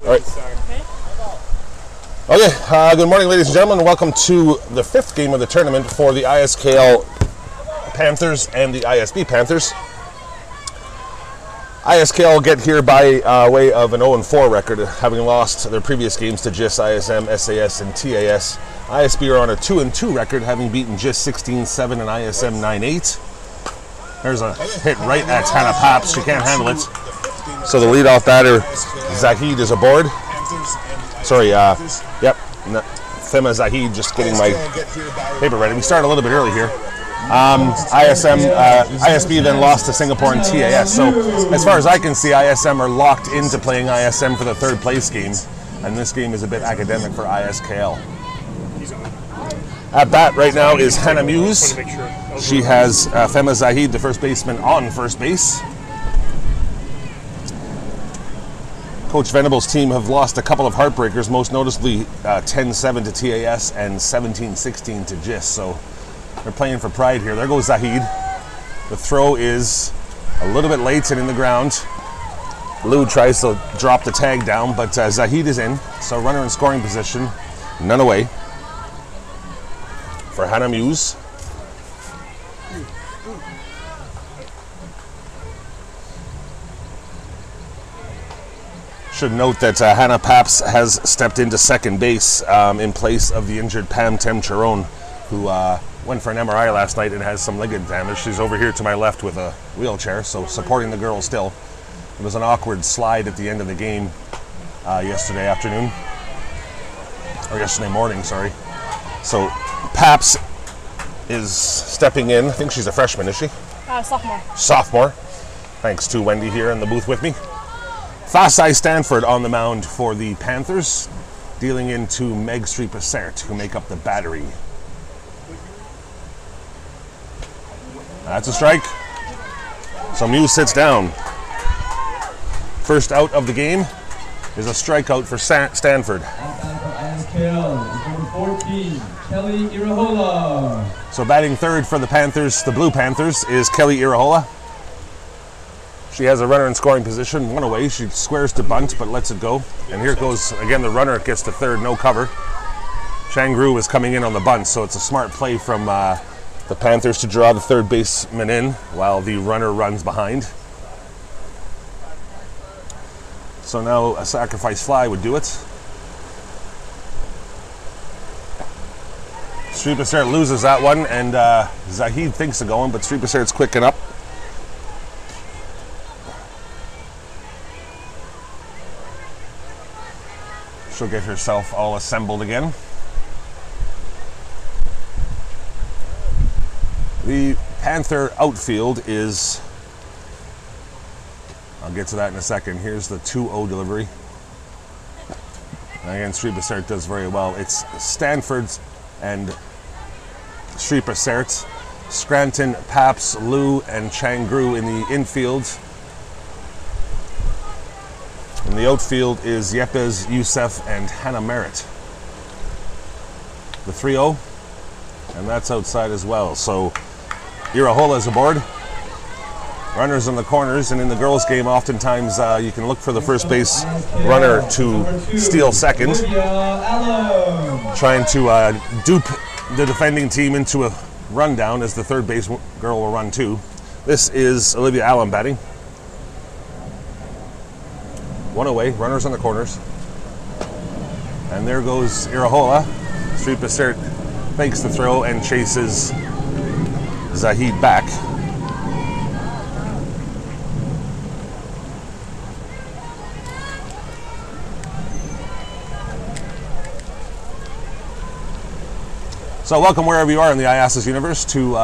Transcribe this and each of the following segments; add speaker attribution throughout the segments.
Speaker 1: All right. Okay, good morning, ladies and gentlemen. Welcome to the fifth game of the tournament for the ISKL Panthers and the ISB Panthers. ISKL get here by way of an 0-4 record, having lost their previous games to GIS, ISM, SAS, and TAS. ISB are on a 2-2 record, having beaten GIS 16-7 and ISM 9-8. There's a hit right at Hannah Paps. She can't handle it. So the leadoff batter, Zahid, is aboard. Sorry, yep, Fema Zahid, just getting my paper ready. We started a little bit early here. ISB then lost to Singapore and TAS. So as far as I can see, ISM are locked into playing ISM for the third place game. And this game is a bit academic for ISKL. At bat right now is Hannah Muse. She has Fema Zahid, the first baseman, on first base. Coach Venable's team have lost a couple of heartbreakers, most noticeably 10-7 to TAS and 17-16 to GIS. So they're playing for pride here. There goes Zahid. The throw is a little bit late and in the ground. Lou tries to drop the tag down, but Zahid is in. So runner in scoring position, none away for Hannah Muse. Should note that Hannah Paps has stepped into second base in place of the injured Pam Temcharon, who went for an MRI last night and has some ligament damage. She's over here to my left with a wheelchair, so supporting the girl still. It was an awkward slide at the end of the game yesterday afternoon, or yesterday morning, sorry. So Paps is stepping in. I think she's a freshman, is she?
Speaker 2: Sophomore.
Speaker 1: Sophomore. Thanks to Wendy here in the booth with me. Fasai Stanford on the mound for the Panthers, dealing into Meg Streepasert, who make up the battery. That's a strike. So Muse sits down. First out of the game is a strikeout for Stanford.
Speaker 3: Number 14, Kelly Irahola.
Speaker 1: So batting third for the Panthers, the Blue Panthers, is Kelly Irahola. She has a runner in scoring position, one away. She squares to bunt, but lets it go. And here goes, again, the runner gets to third, no cover. Changru is coming in on the bunt, so it's a smart play from the Panthers to draw the third baseman in while the runner runs behind. So now a sacrifice fly would do it. Streepasert loses that one, and Zahid thinks of going, but Streepasert's quick enough. She'll get herself all assembled again. The Panther outfield is, I'll get to that in a second. Here's the 2-0 delivery. And again, Streepasert does very well. It's Stanford's and Streepasert, Scranton, Paps, Lou, and Changru in the infield. In the outfield is Yepes, Youssef, and Hannah Merritt. The 3-0, and that's outside as well. So Irahola is aboard. Runners in the corners, and in the girls' game, oftentimes you can look for the first base runner to steal second, trying to dupe the defending team into a rundown as the third base girl will run too. This is Olivia Allen batting. One away, runners on the corners. And there goes Irahola. Streepasert fakes the throw and chases Zahid back. So welcome wherever you are in the IASIS universe to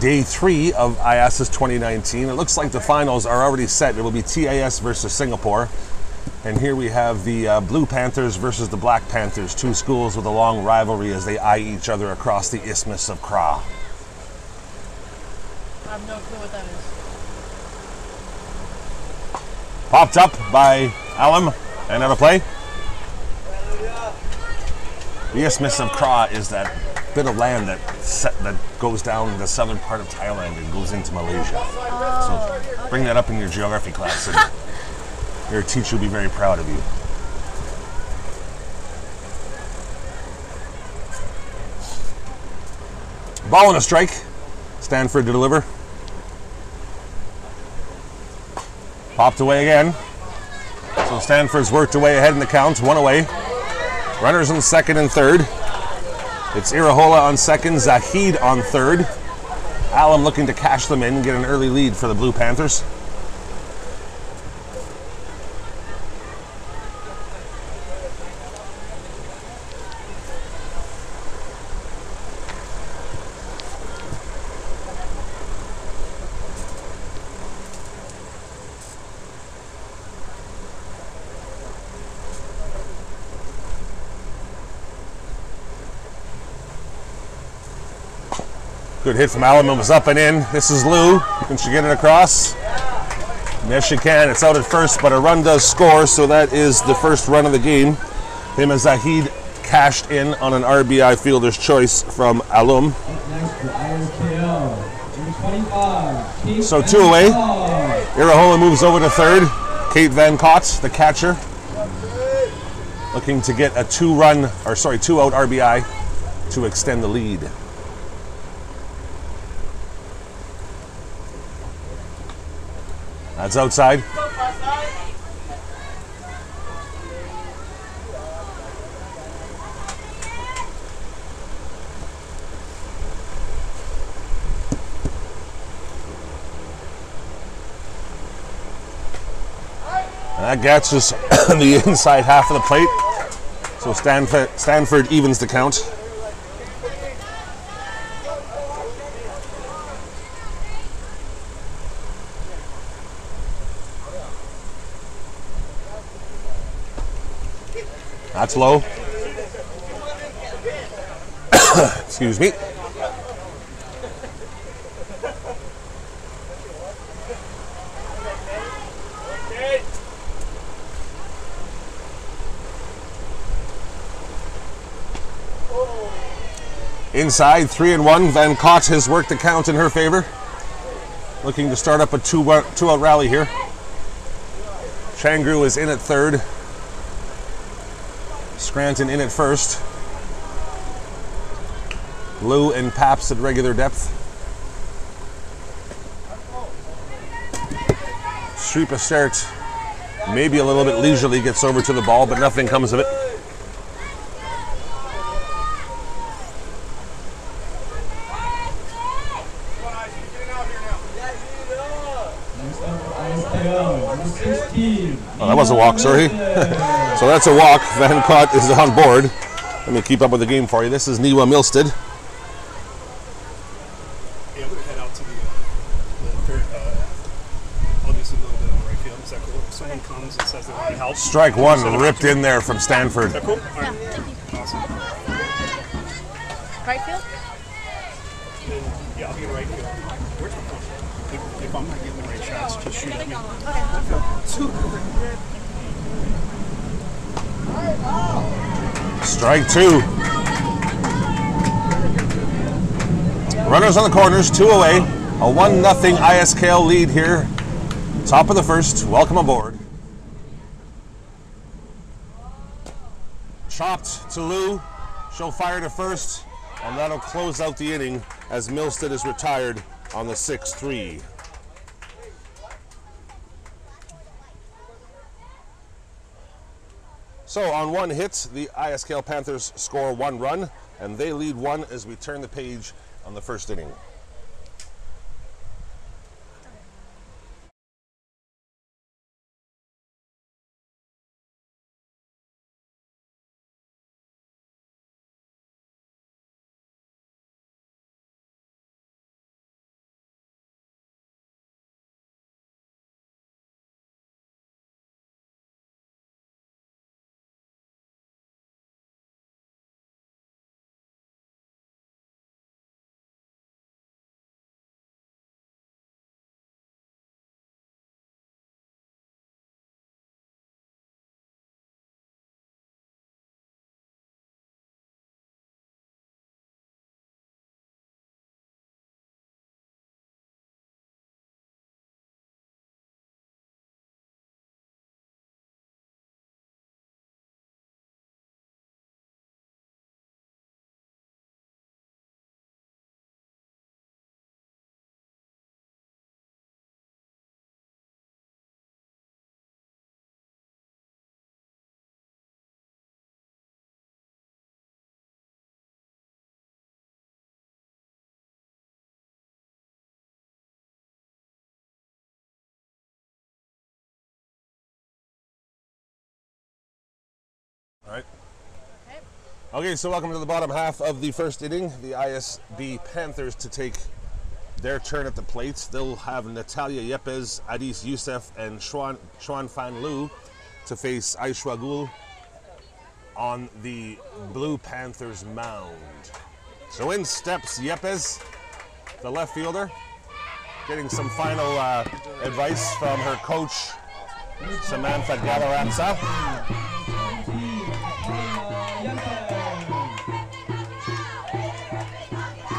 Speaker 1: Day 3 of IASIS 2019. It looks like the finals are already set. It will be TAS versus Singapore. And here we have the Blue Panthers versus the Black Panthers, two schools with a long rivalry as they eye each other across the Isthmus of Kra.
Speaker 2: I have no clue what that is.
Speaker 1: Popped up by Alum and out of play. The Isthmus of Kra is that bit of land that goes down the southern part of Thailand and goes into Malaysia. So bring that up in your geography class, and your teacher will be very proud of you. Ball and a strike. Stanford to deliver. Popped away again. So Stanford's worked away ahead in the count, one away. Runners on second and third. It's Irahola on second, Zahid on third. Alum looking to cash them in and get an early lead for the Blue Panthers. Good hit from Alum, was up and in. This is Lou. Can she get it across? Yes, she can. It's out at first, but a run does score, so that is the first run of the game. Him and Zahid cashed in on an RBI fielder's choice from Alum.
Speaker 3: Next for ISKL, number 25, Kate
Speaker 1: So 2 away.
Speaker 3: Van
Speaker 1: Irahola moves over to third. Kate Van Cott, the catcher, looking to get a 2-out RBI to extend the lead. That's outside. And that gets us on the inside half of the plate. So Stanford evens the count. That's low. Excuse me. Inside, 3-1. Van Cott has worked the count in her favor. Looking to start up a two-out rally here. Changru is in at third. Scranton in at first. Lou and Paps at regular depth. Streep start, maybe a little bit leisurely, gets over to the ball, but nothing comes of it.
Speaker 3: Next up for ISKL, number 16,
Speaker 1: Oh, that was a walk, sorry. So that's a walk. Van Cott is on board. Let me keep up with the game for you. This is Niwa Milstead.
Speaker 4: Yeah, I'm going to head out to the third. I'll do some little bit on the right field. Is that cool? If someone comes and says they want to help.
Speaker 1: Strike one ripped in there from Stanford.
Speaker 4: Is that cool? All
Speaker 2: Yeah,
Speaker 4: right.
Speaker 2: thank you.
Speaker 4: Awesome.
Speaker 2: Right field?
Speaker 4: Then, yeah, I'll be in right field. Where's my phone? If I'm not getting the right shots, just shoot at me.
Speaker 1: Strike two. Runners on the corners, 2 away. A 1-0 ISKL lead here. Top of the first. Welcome aboard. Chopped to Lou. She'll fire to first, and that'll close out the inning as Milstead is retired on the 6-3. So on one hit, the ISKL Panthers score 1 run, and they lead 1 as we turn the page on the first inning. All right.
Speaker 2: Okay.
Speaker 1: Okay, so welcome to the bottom half of the first inning. The ISB Panthers to take their turn at the plate. They'll have Natalia Yepes, Adis Youssef, and Xuan Fan Lu to face Aishwa Gul on the Blue Panthers mound. So in steps Yepes, the left fielder, getting some final advice from her coach, Samantha Galarazza.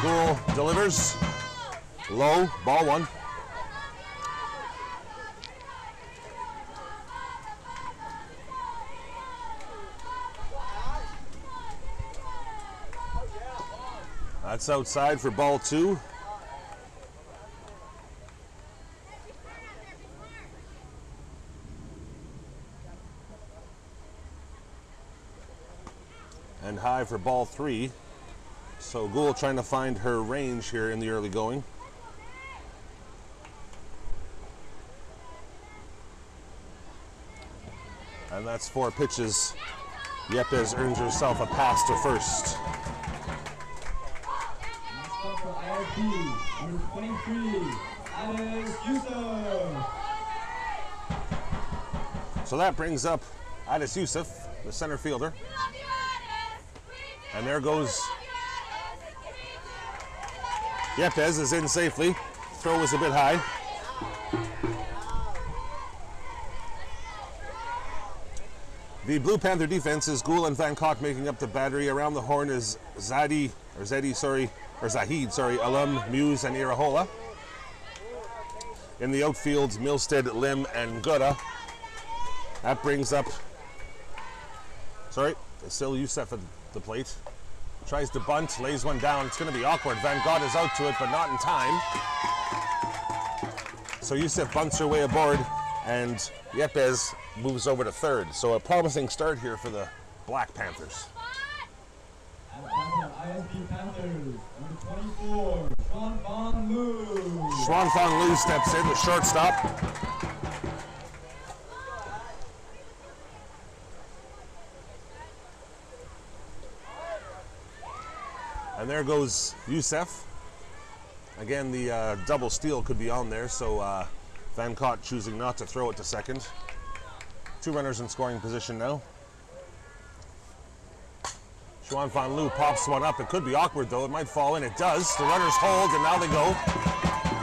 Speaker 1: Gul delivers low, ball one. That's outside for ball two. And high for ball three. So Gul trying to find her range here in the early going. And that's 4 pitches. Yepes earns herself a pass to first.
Speaker 3: For ISB, number 23, Adis Youssef.
Speaker 1: So that brings up Adis Youssef, the center fielder. And there goes Yepes is in safely. Throw was a bit high. The Blue Panther defense is Gul and Van Cott making up the battery. Around the horn is Zahid, Alum, Muse, and Irahola. In the outfield, Milstead, Lim, and Gura. That brings up, still Youssef at the plate. Tries to bunt, lays one down. It's going to be awkward. Van Gogh is out to it, but not in time. So Youssef bunts her way aboard, and Yepes moves over to third. So a promising start here for the Black Panthers.
Speaker 3: ISB Panthers, number 24, Xuan Fan Lu.
Speaker 1: Xuan Fan Lu steps in, the shortstop. And there goes Youssef. Again, the double steal could be on there, so Van Cott choosing not to throw it to second. 2 runners in scoring position now. Xuan Fan Lu pops one up. It could be awkward, though. It might fall in. It does. The runners hold, and now they go.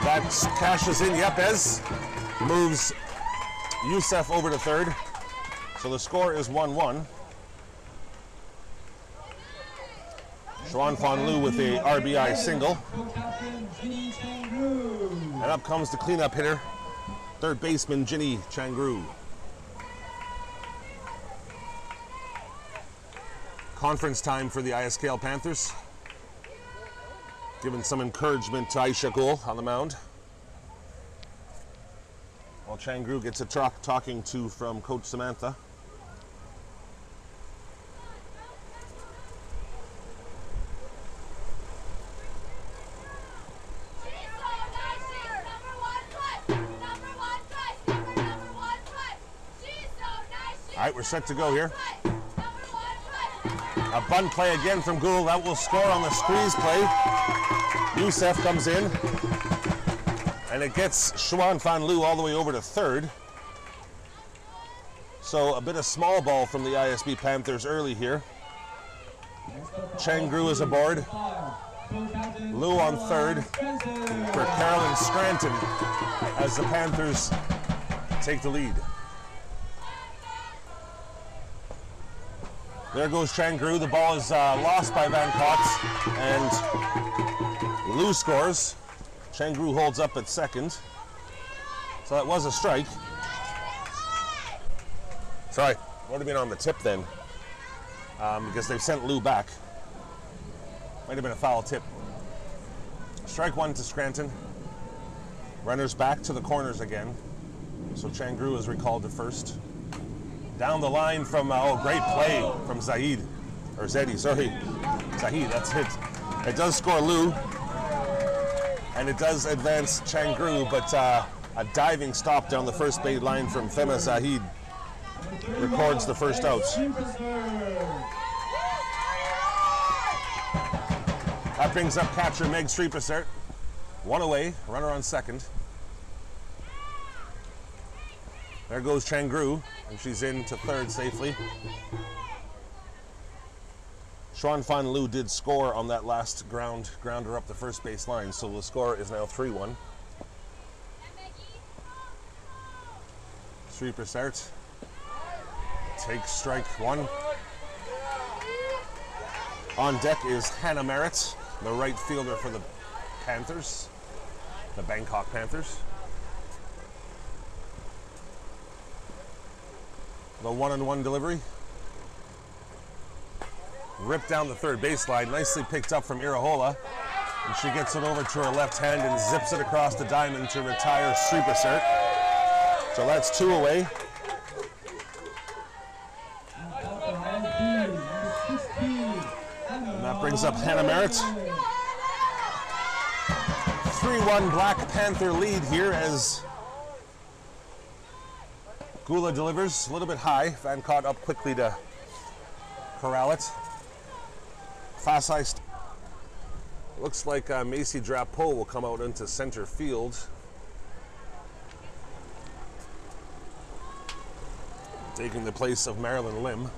Speaker 1: That cashes in. Yepes moves Youssef over to third. So the score is 1-1. Xuan Fan Lu with a RBI single. And up comes the cleanup hitter, third baseman Ginny Changru. Conference time for the ISKL Panthers. Giving some encouragement to Aisha Gul on the mound. While Changru gets a talking to from Coach Samantha. All right, we're set to go here. A bunt play again from Gul. That will score on the squeeze play. Youssef comes in. And it gets Xuan Fan Lu all the way over to third. So a bit of small ball from the ISB Panthers early here. Changru is aboard. Lu on third for Carolyn Scranton as the Panthers take the lead. There goes Changru. The ball is lost by Van Cott, and Lu scores. Changru holds up at second. So that was a strike. Sorry, would have been on the tip then, because they've sent Lu back. Might have been a foul tip. Strike one to Scranton. Runners back to the corners again. So Changru is recalled to first. Down the line from, great play from Zahid. Zahid, that's it. It does score Lu. And it does advance Changru, but a diving stop down the first base line from Fema Zahid records the first out. That brings up catcher Meg Streepesert. One away, runner on second. There goes Changru, and she's in to third safely. Xuan Fan Lu did score on that last grounder up the first base line, so the score is now 3-1. Streepesert takes strike one. On deck is Hannah Merritt, the right fielder for the Panthers, the Bangkok Panthers. The 1-on-1 delivery. Ripped down the third baseline, nicely picked up from Irahola. And she gets it over to her left hand and zips it across the diamond to retire Streepesert. So that's 2 away. And that brings up Hannah Merritt. 3-1 Black Panther lead here as Gula delivers a little bit high. Van Cott up quickly to corral it. Fast ice. Looks like Macy Drapeau will come out into center field. Taking the place of Marilyn Lim.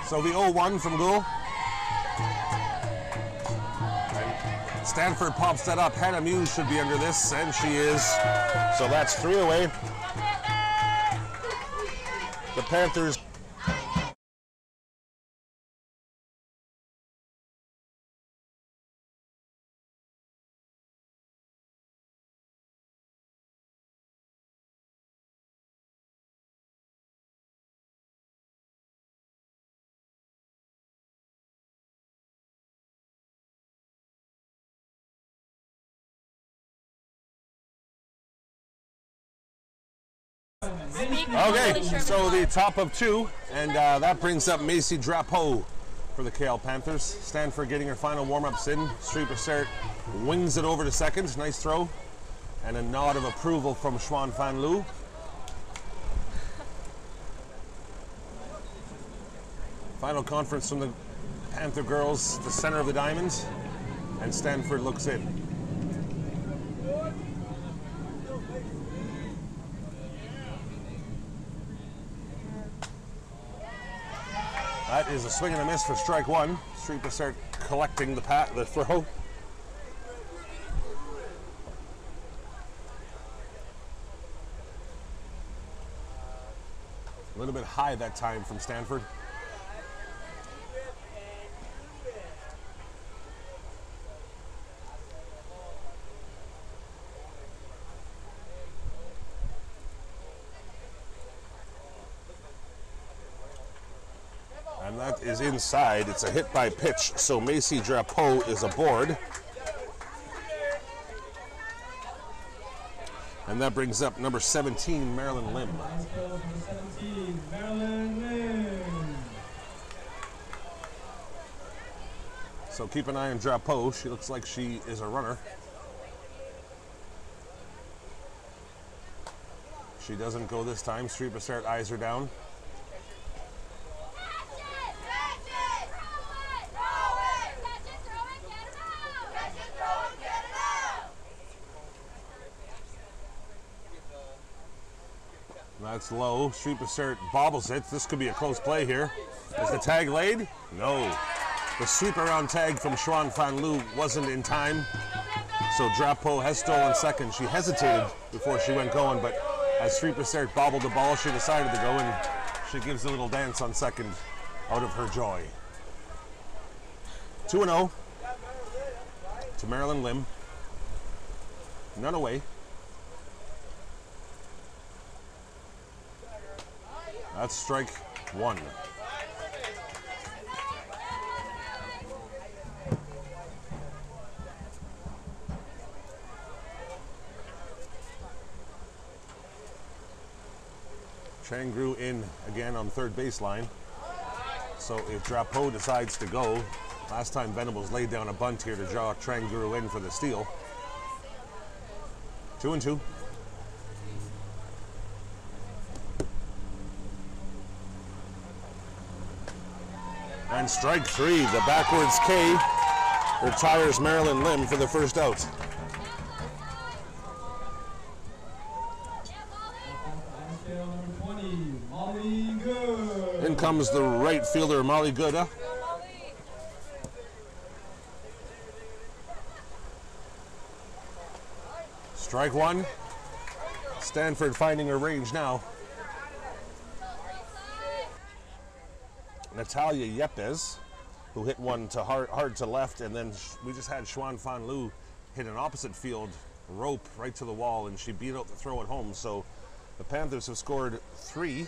Speaker 1: So the 0-1 from Gould. Stanford pops that up. Hannah Muse should be under this, and she is. So that's 3 away. The Panthers. Okay, so the top of 2, and that brings up Macy Drapeau for the KL Panthers. Stanford getting her final warm-ups in. Streepesert wings it over to second. Nice throw. And a nod of approval from Xuan Fan Lu. Final conference from the Panther girls, the center of the diamond, and Stanford looks in. That is a swing and a miss for strike 1. Streepesert collecting the throw. A little bit high that time from Stanford. And that is inside. It's a hit by pitch, so Macy Drapeau is aboard. And that brings up number 17, Marilyn Lim. So keep an eye on Drapeau. She looks like she is a runner. She doesn't go this time. Streepesert eyes her down. That's low. Streepesert bobbles it. This could be a close play here. Is the tag laid? No. The sweep around tag from Xuan Fan Lu wasn't in time. So Drapeau has stolen second. She hesitated before she went going, but as Streepesert bobbled the ball, she decided to go, and she gives a little dance on second out of her joy. 2-0 to Marilyn Lim. None away. That's strike 1. Changru in again on third baseline. So if Drapeau decides to go, last time Venables laid down a bunt here to draw Changru in for the steal. 2-2. And strike three, the backwards K retires Marilyn Lim for the first out.
Speaker 3: ISKL number 20, Molly Good.
Speaker 1: In comes the right fielder, Molly Gooda. Strike one. Stanford finding her range now. Natalia Yepes, who hit one to hard to left, and then we just had Xuan Fan Lu hit an opposite field rope right to the wall, and she beat out the throw at home. So the Panthers have scored 3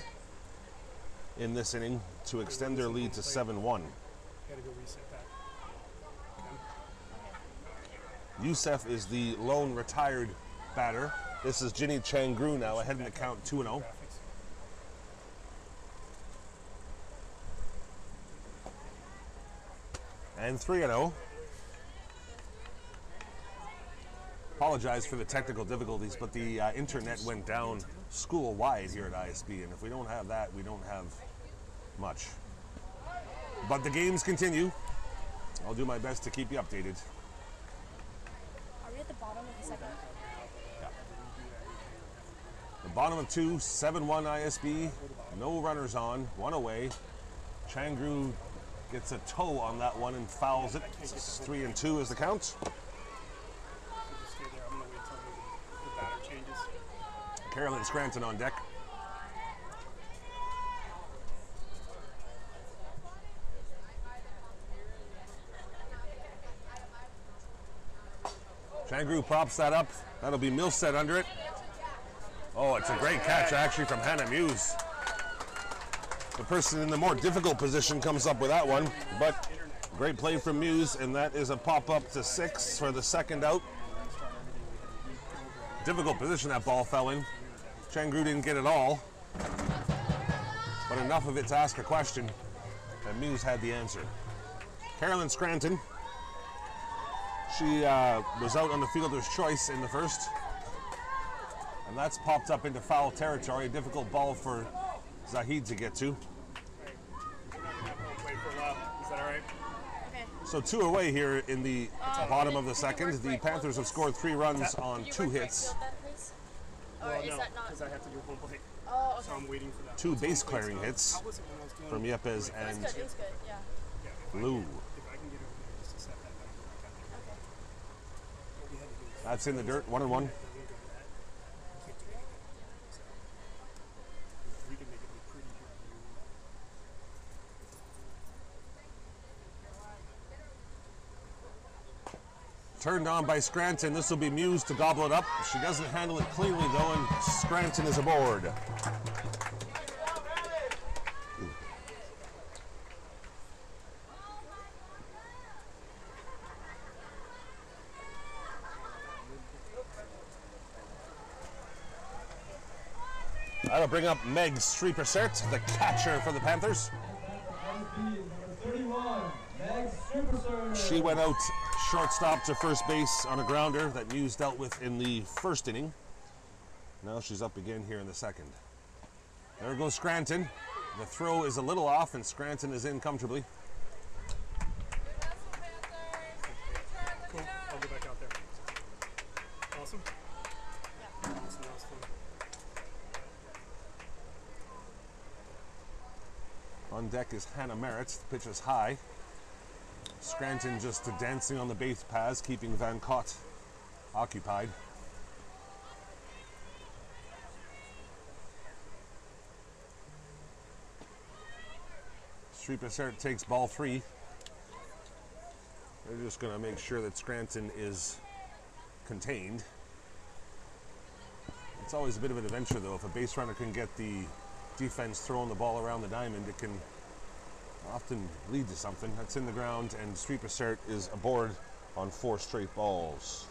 Speaker 1: in this inning to extend their lead to 7-1.
Speaker 4: Gotta go reset that.
Speaker 1: Youssef is the lone retired batter. This is Ginny Changru now, ahead in the count 2-0. And 3-0. Apologize for the technical difficulties, but the internet went down school-wide here at ISB, and if we don't have that, we don't have much. But the games continue. I'll do my best to keep you updated.
Speaker 2: Are we at the bottom of the second?
Speaker 1: The bottom of 2, 7-1 ISB, no runners on, 1 away. Changru gets a toe on that one and fouls it. 3-2 is the count.
Speaker 4: So just stay there. I'm gonna wait until the batter changes.
Speaker 1: Carolyn Scranton on deck. Changru props that up. That'll be Milstead under it. Oh, it's a great catch actually from Hannah Muse. The person in the more difficult position comes up with that one, but great play from Muse, and that is a pop-up to 6 for the second out. Difficult position that ball fell in. Changru didn't get it all, but enough of it to ask a question, and Muse had the answer. Carolyn Scranton, she was out on the fielder's choice in the first, and that's popped up into foul territory. A difficult ball for Zahid to get to.
Speaker 4: Wait for a while. Is that all right?
Speaker 2: Okay.
Speaker 1: So 2 away here in the bottom of the second. The Panthers have scored 3 runs on 2 hits.
Speaker 2: Or is
Speaker 4: no,
Speaker 2: that not?
Speaker 4: because I have to do home plate.
Speaker 2: Oh, okay.
Speaker 4: So I'm waiting for that.
Speaker 1: 2 base clearing hits
Speaker 4: How was it when I was doing
Speaker 1: from Yepes
Speaker 2: It was
Speaker 1: and
Speaker 2: good. It was good. Yeah.
Speaker 1: Lou.
Speaker 4: If I can get over there just to set that down,
Speaker 2: Okay.
Speaker 4: what we had to do is
Speaker 1: that's in the dirt, 1-1.
Speaker 4: we can make it look pretty here.
Speaker 1: Turned on by Scranton. This will be Muse to gobble it up. She doesn't handle it cleanly though, and Scranton is aboard. That'll bring up Meg Streepersert, the catcher for the Panthers.
Speaker 3: ISB is number 31, Meg Streepersert.
Speaker 1: She went out shortstop to first base on a grounder that Muse dealt with in the first inning. Now she's up again here in the second. There goes Scranton. The throw is a little off, and Scranton is in comfortably.
Speaker 4: Cool. I'll go back out there. Awesome. Yeah. That was fun.
Speaker 1: On deck is Hannah Merritt. The pitch is high. Scranton just dancing on the base paths, keeping Van Cott occupied. Streepersert takes ball 3. They're just going to make sure that Scranton is contained. It's always a bit of an adventure, though. If a base runner can get the defense throwing the ball around the diamond, it can often lead to something. That's in the ground, and Streepersert is aboard on 4 straight balls.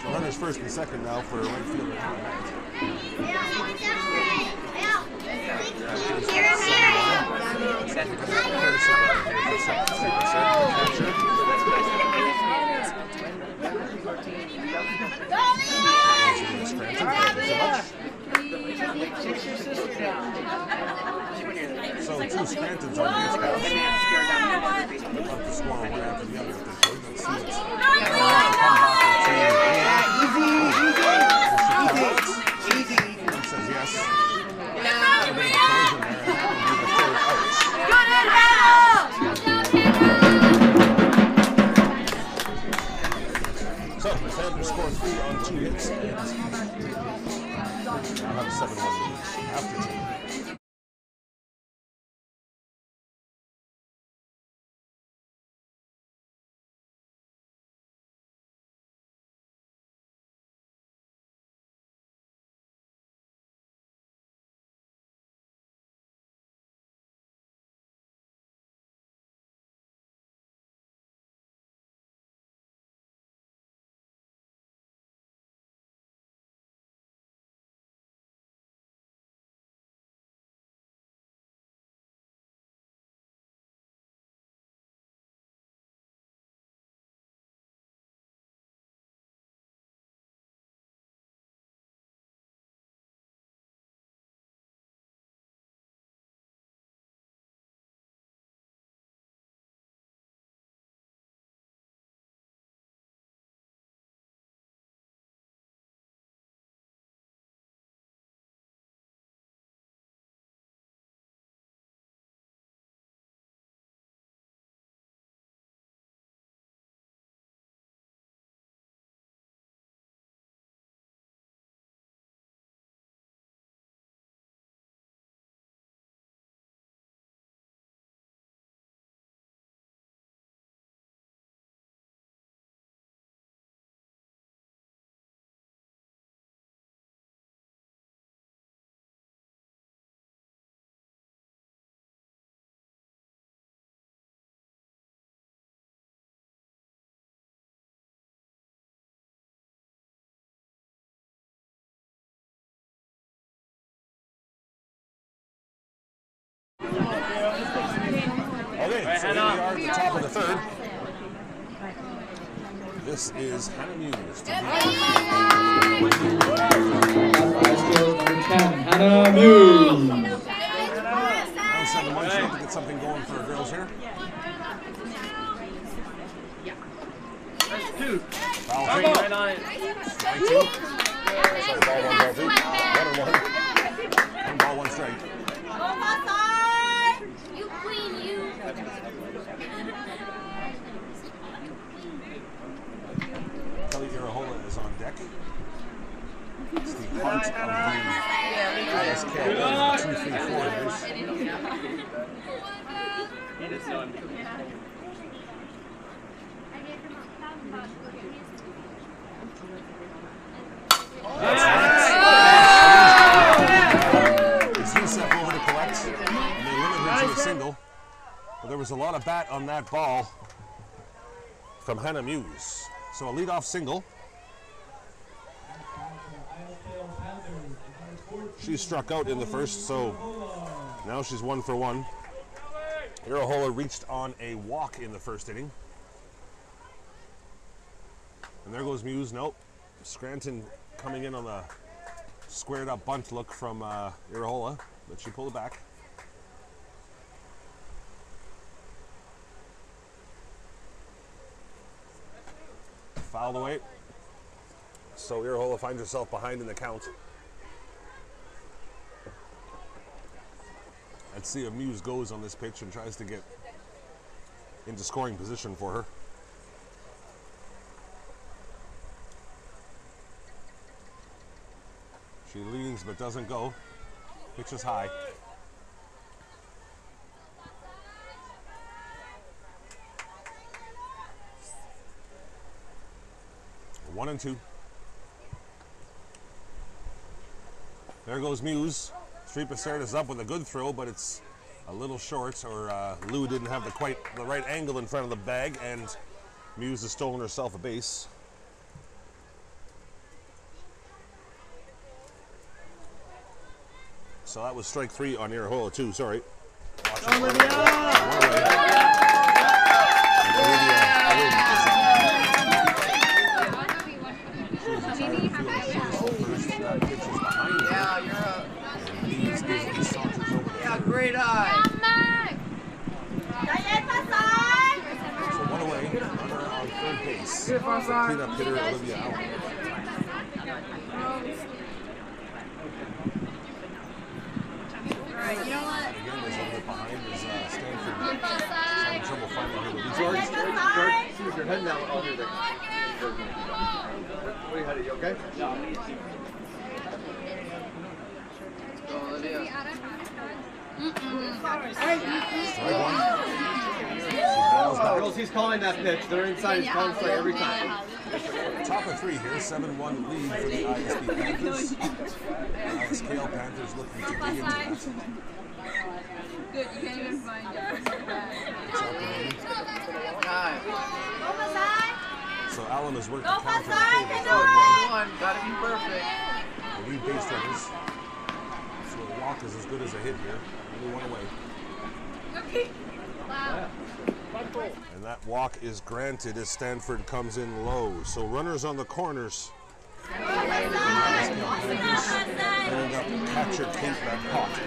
Speaker 1: So runners first and second now for right fielder. So 2 Scrantons So, Sanders scored 3 on 2 hits and now have a 7-1 lead after 2. Okay, so here we are at the top of the third. This is Hannah Muse.
Speaker 3: ISKL number 10, Hannah Muse.
Speaker 1: Round 7 months to get something going for our girls here. Foul free.
Speaker 5: Right on it.
Speaker 1: 19. Sorry, ball 1, ball 2. 1 and 1. 1 ball, 1 strike.
Speaker 2: You queen, you.
Speaker 1: Kelly Irahola is on deck. It's the heart of the ISKL 2, 3, 4. That's right. It's Youssef over to collect, and they limit her to a single. But there was a lot of bat on that ball from Hannah Muse. So a leadoff single. She struck out in the first, so now she's 1 for 1. Irahola reached on a walk in the first inning. And there goes Muse. Nope. Scranton coming in on the squared up bunt look from Irahola, but she pulled it back. Fouled away. So Irahola finds herself behind in the count. Let's see if Muse goes on this pitch and tries to get into scoring position for her. She leans but doesn't go. Pitch is high. One and 2. There goes Muse. Street Passert is up with a good throw, but it's a little short, or Lou didn't have quite the right angle in front of the bag, and Muse has stolen herself a base. So that was strike 3 on Irahola too, sorry.
Speaker 5: Great eye.
Speaker 1: So 1 away, runner on third base. Cleanup hitter Olivia out.
Speaker 2: Alright, you know what?
Speaker 1: Again, there's a little bit behind is Stanford. Having trouble finding her.
Speaker 5: George, see if you're heading that one. Oh, here they go. Okay? Girls, he's calling that pitch. They're inside. He's calling strike every time.
Speaker 1: Top of 3 here, 7-1 lead for the ISB Panthers. ISKL Panthers looking to dig into that.
Speaker 2: Good, you can't even find it.
Speaker 1: So Allen has worked the
Speaker 2: Go
Speaker 1: counter.
Speaker 2: Pasai,
Speaker 5: Gotta be perfect.
Speaker 1: The lead base runners. So the walk is as good as a hit here. Only one away.
Speaker 2: Okay. Wow.
Speaker 1: And that walk is granted as Stanford comes in low. So runners on the corners. Ending up catcher Kate Van Pott.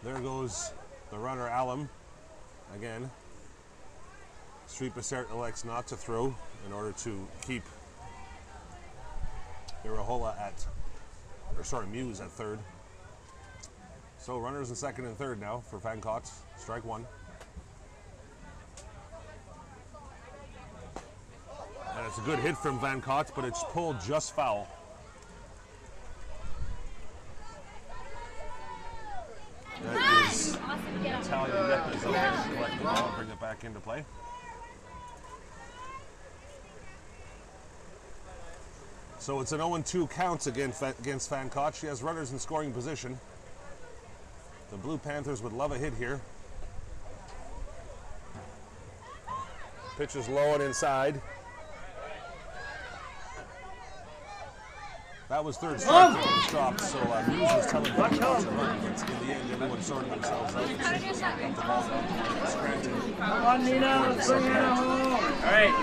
Speaker 1: There goes the runner Allen again. Street Besert elects not to throw in order to keep Irahola Muse at third. So runners in second and third now for Van Cott. Strike one. And it's a good hit from Van Cott, but it's pulled just foul. That is Italian Neppa's over to collect the ball, bring it back into play. So it's an 0-2 count against Van Cott. She has runners in scoring position. The Blue Panthers would love a hit here. Pitch is low and inside. That was third strike that was dropped, so Muse was telling Van Cott to run, but in the end, everyone sorted themselves out. Got the ball down. It's granted.
Speaker 3: Come on, Nina, let's bring it home. All right.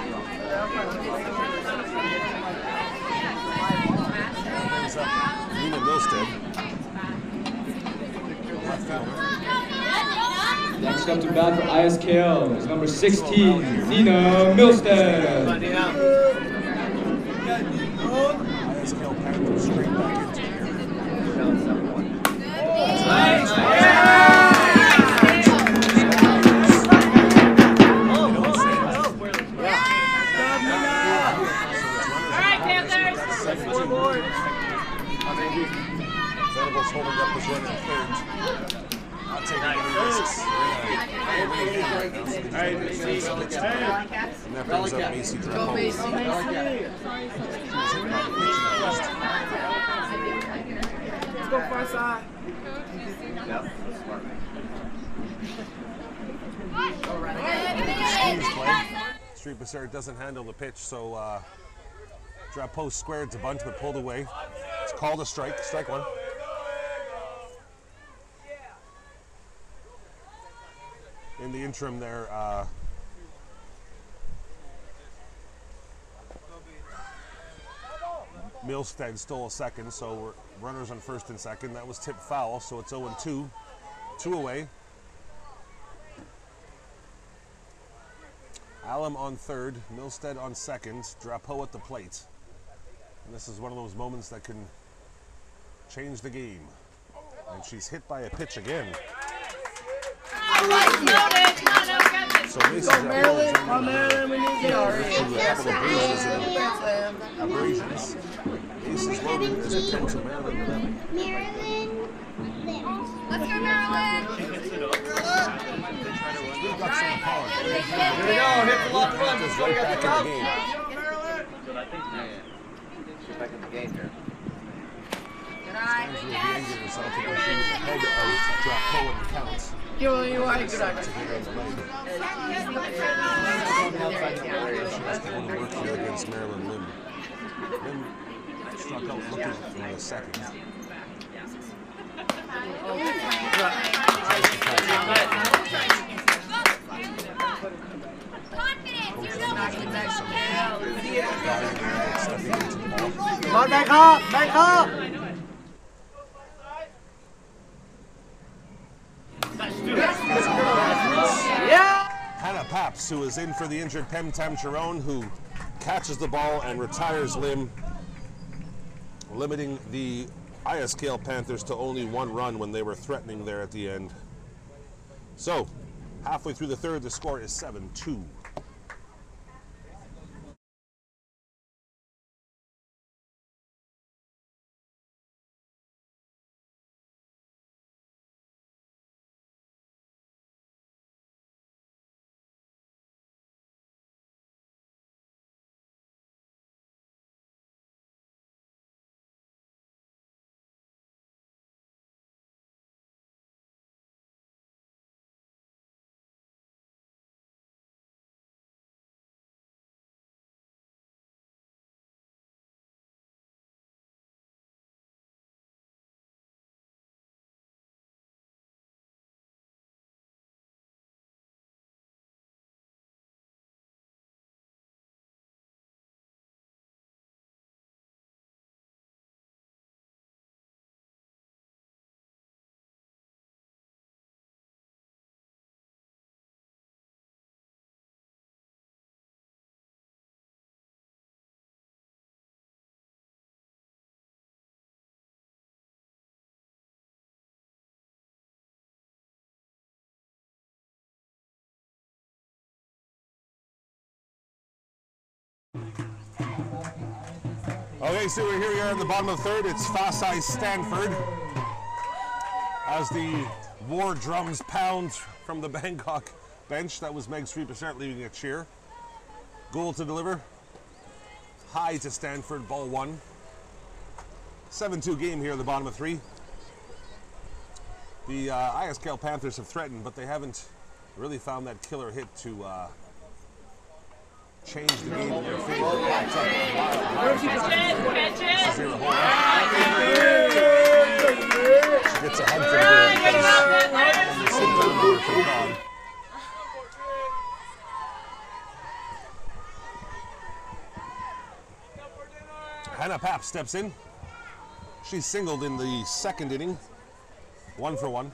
Speaker 1: Brings up Nina Milstead. Left fielder.
Speaker 3: Next up to bat for ISKL is number 16, Nina Milstead.
Speaker 1: ISKL Panthers straight back into here. Venables holding up his runner in third. Not taking any risks. And that brings up Macy Drapo.
Speaker 3: Let's go far side.
Speaker 1: Street Besert doesn't handle the pitch, so Drapo squared to bunt but pulled away. It's called a strike. Strike one. In the interim there, Milstead stole a second, so we're runners on first and second. That was tipped foul, so it's 0-2. 2 away. Allen on third, Milstead on second, Drapo at the plate. And this is one of those moments that can change the game. And she's hit by a pitch again. So Macy Drapo is
Speaker 3: We need to
Speaker 1: abrasions. Aces loaded as it comes to Maryland.
Speaker 2: Let's go, Maryland!
Speaker 1: We've got some power.
Speaker 5: Here we go. Hit the left one.
Speaker 1: Just right back in the game.
Speaker 5: Get back in the game here.
Speaker 1: Stanford will be angry herself because she was ahead of Drapo in the counts.
Speaker 5: You are good.
Speaker 1: To hit on the leg. She has to go to work here against Maryland Lim. Lim struck out looking for the second.
Speaker 5: Come on, back up! Back up!
Speaker 1: Hannah Paps, who is in for the injured Pem Tam Sharon, who catches the ball and retires Lim limiting the ISKL Panthers to only 1 run when they were threatening there at the end. So, halfway through the third, the score is 7-2. Okay, so here we are in the bottom of the third. It's Fasai Stanford as the war drums pound from the Bangkok bench. That was Meg 3% leaving a cheer. Goal to deliver. High to Stanford, ball 1. 7-2 game here at the bottom of 3. The ISKL Panthers have threatened, but they haven't really found that killer hit to change the game in their favor. She gets a hug from the goal. Hannah Papp steps in. She singled in the second inning. 1 for 1.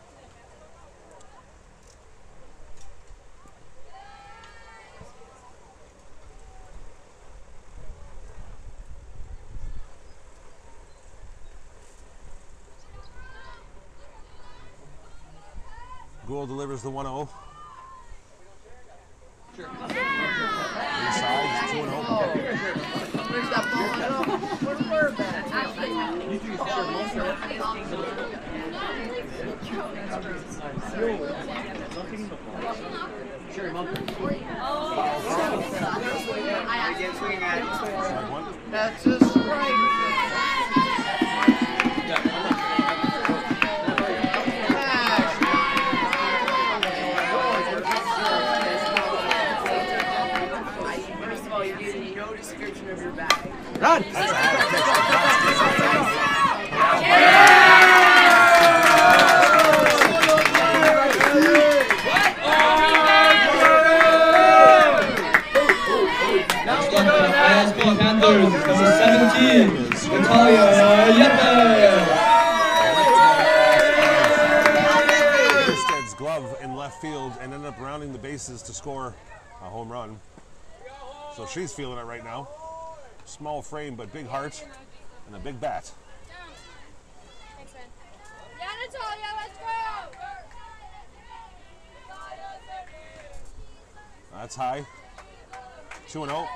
Speaker 1: Gould delivers the 1-0. Sure. Inside, 2-0.
Speaker 2: Where's that ball? Where's the bird at? That's a strike.
Speaker 5: Run!
Speaker 3: ISB Panthers, number 17, Natalia
Speaker 1: Ersted's glove in left field and ended up rounding the bases to score a home run. So she's feeling it right now. Small frame, but big heart and a big bat.
Speaker 6: Thanks, man. Yeah, Natalia, let's go!
Speaker 1: That's high. 2-0.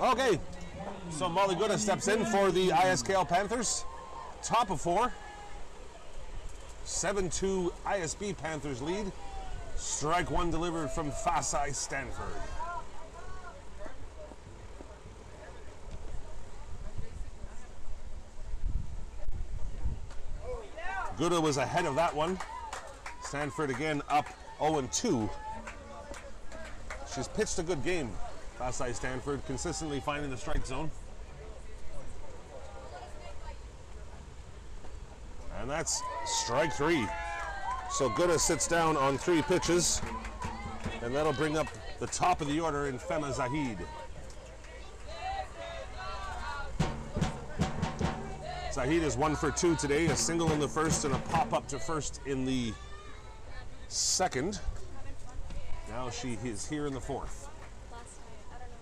Speaker 1: Okay, so Molly Gooda steps in for the ISKL Panthers. Top of 4. 7-2 ISB Panthers lead. Strike 1 delivered from Fasai Stanford. Gooda was ahead of that one. Stanford again up 0-2. She's pitched a good game. Fasai Stanford consistently finding the strike zone. And that's strike 3. So Gooda sits down on 3 pitches. And that'll bring up the top of the order in Fema Zahid. Zahid is 1 for 2 today. A single in the first and a pop-up to first in the second. Now she is here in the 4th.
Speaker 6: Last night, I don't know.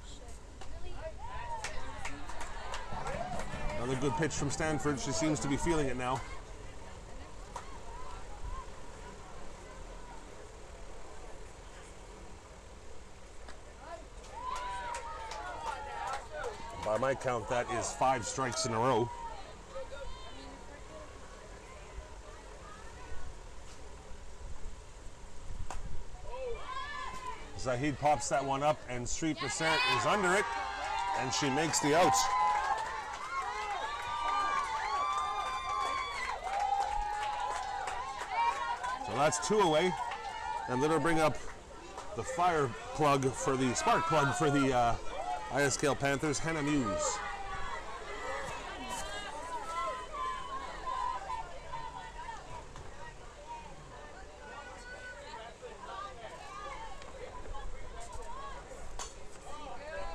Speaker 6: Shit.
Speaker 1: Another good pitch from Stanford. She seems to be feeling it now. By my count, that is 5 strikes in a row. Zahid pops that one up, and Sri Prasad is under it, and she makes the out. So that's 2 away, and that'll bring up the fire plug for the spark plug for the ISKL Panthers, Hannah Muse.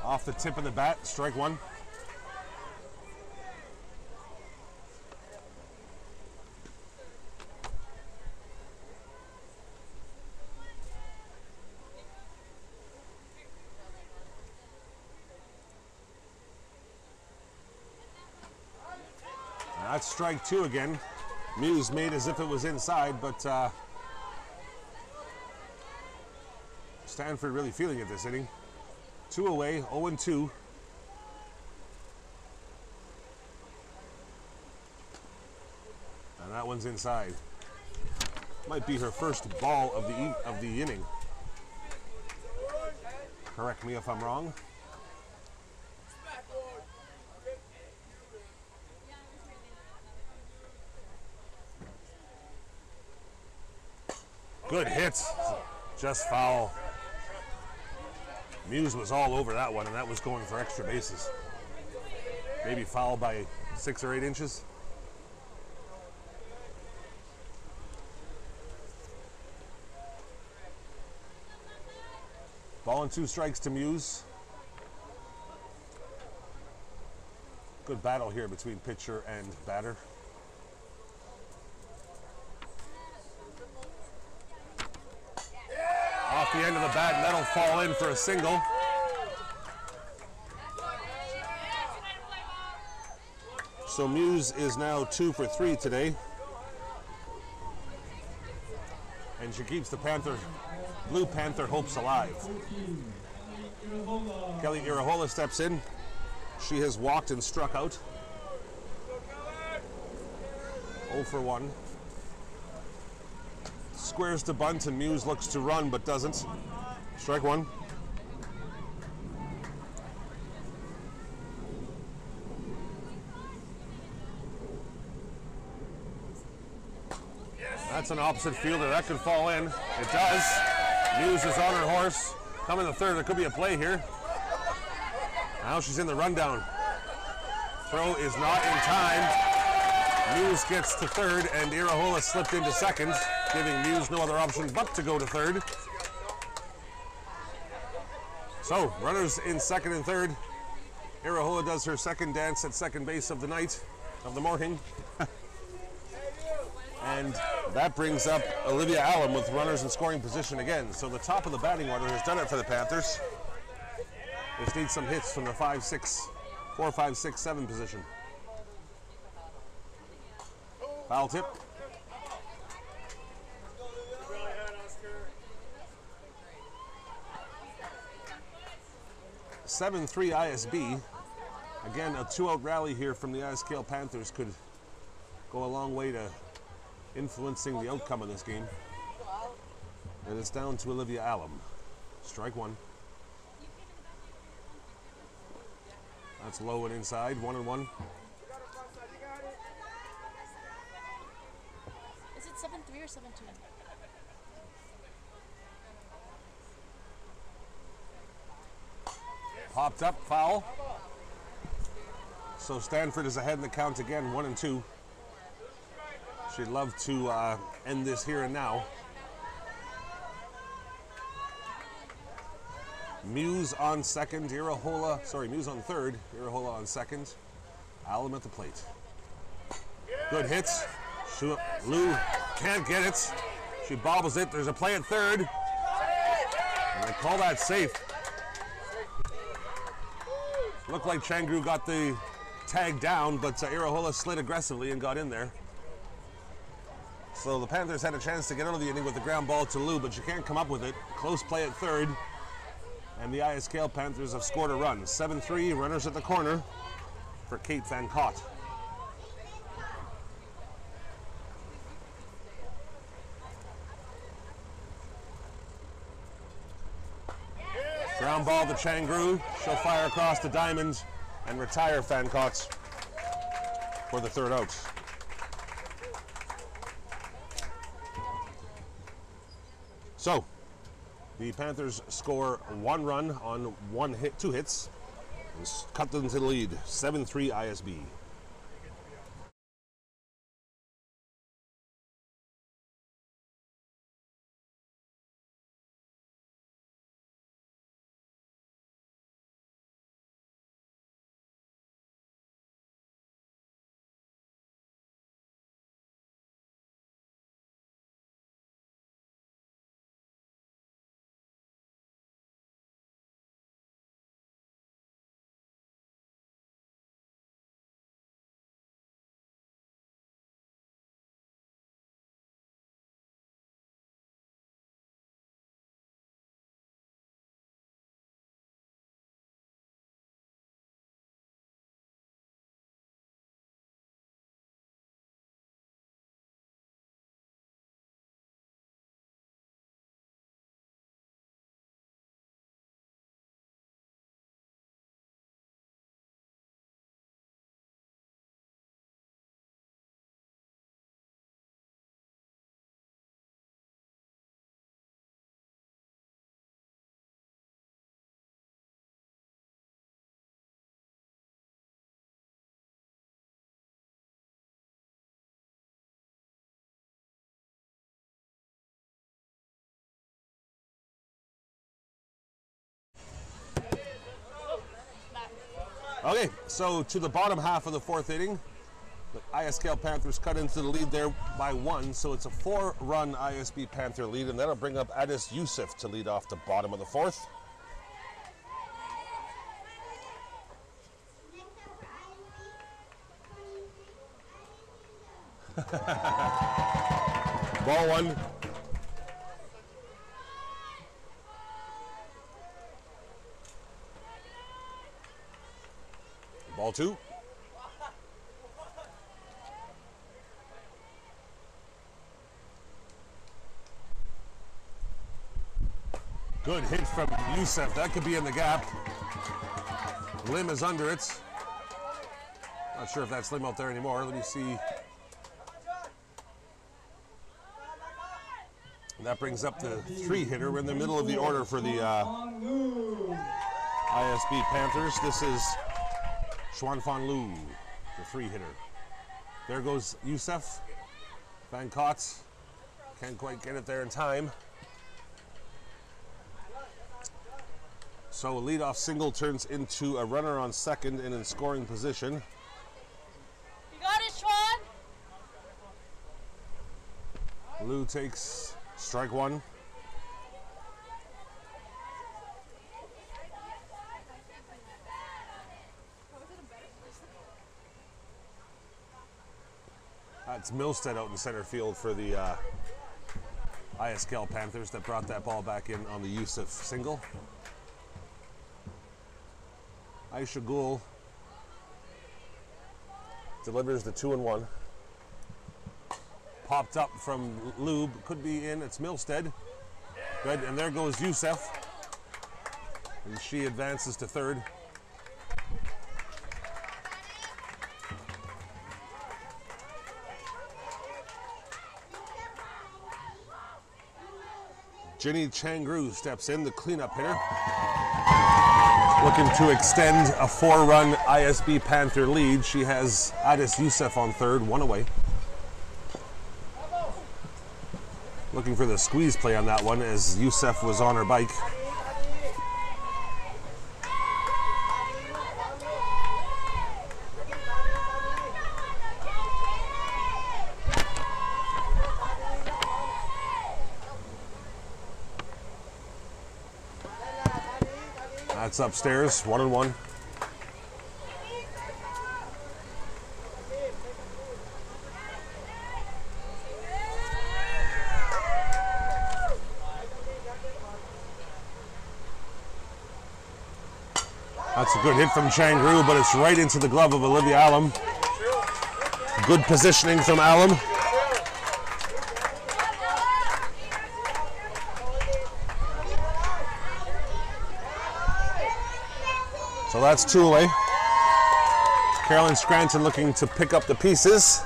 Speaker 1: Off the tip of the bat, strike 1. That's strike 2 again. Muse made as if it was inside, but Stanford really feeling it this inning. 2 away, 0-2. And that one's inside. Might be her first ball of the inning. Correct me if I'm wrong. Good hits, just foul. Muse was all over that one, and that was going for extra bases. Maybe foul by 6 or 8 inches. Ball and 2 strikes to Muse. Good battle here between pitcher and batter. Off the end of the bat, and that'll fall in for a single. So Muse is now 2 for 3 today. And she keeps the Blue Panther hopes alive. Kelly Irahola steps in. She has walked and struck out. 0 for 1. Squares to bunt, and Muse looks to run but doesn't. Strike 1. That's an opposite fielder. That could fall in. It does. Muse is on her horse. Coming to third. There could be a play here. Now she's in the rundown. Throw is not in time. Muse gets to third, and Irahola slipped into second, giving Muse no other option but to go to third. So, runners in second and third. Irahola does her second dance at second base of the night, of the morning. And that brings up Olivia Allen with runners in scoring position again. So the top of the batting order has done it for the Panthers. Just need some hits from the 4, 5, 6, 7 position. Foul tip. 7-3 ISB. Again, a 2-out rally here from the ISKL Panthers could go a long way to influencing the outcome of this game. And it's down to Olivia Allam. Strike one. That's low and inside, 1-1.
Speaker 6: Is it 7-3 or 7-2?
Speaker 1: Popped up, foul. So Stanford is ahead in the count again, 1-2. She'd love to end this here and now. Muse on second, Muse on third, Irahola on second. Allam at the plate. Good hits. Lou can't get it. She bobbles it. There's a play at third. And they call that safe. Looked like Changru got the tag down, but Irahola slid aggressively and got in there. So the Panthers had a chance to get out of the inning with the ground ball to Lou, but she can't come up with it. Close play at third. And the ISKL Panthers have scored a run. 7-3, runners at the corner for Kate Van Cott. Ground ball to Changru. She'll fire across the diamond and retire Van Cott for the third out. So, the Panthers score one run on two hits, and cut them to the lead, 7-3 ISB. Okay, so to the bottom half of the fourth inning, the ISKL Panthers cut into the lead there by 1, so it's a 4-run ISB Panther lead, and that'll bring up Adis Youssef to lead off the bottom of the fourth. Ball one. Ball two. Good hit from Youssef. That could be in the gap. Lim is under it. Not sure if that's Lim out there anymore. Let me see. And that brings up the 3-hitter. We're in the middle of the order for the ISB Panthers. This is Xuan Fan Lu, the 3-hitter. There goes Youssef. Van Cott can't quite get it there in time. So a leadoff single turns into a runner on second and in scoring position.
Speaker 6: You got it, Xuan!
Speaker 1: Lu takes strike one. That's Milstead out in center field for the ISKL Panthers that brought that ball back in on the Youssef single. ISKL delivers the 2-1. Popped up from Lube, could be in, it's Milstead. Good, and there goes Youssef. And she advances to third. Jenny Changru steps in, the cleanup hitter. Looking to extend a 4-run ISB Panther lead. She has Adis Youssef on third, 1 away. Looking for the squeeze play on that one as Youssef was on her bike. That's upstairs, 1-1. That's a good hit from Changru, but it's right into the glove of Olivia Allam. Good positioning from Allam. So that's 2 away. Carolyn Scranton looking to pick up the pieces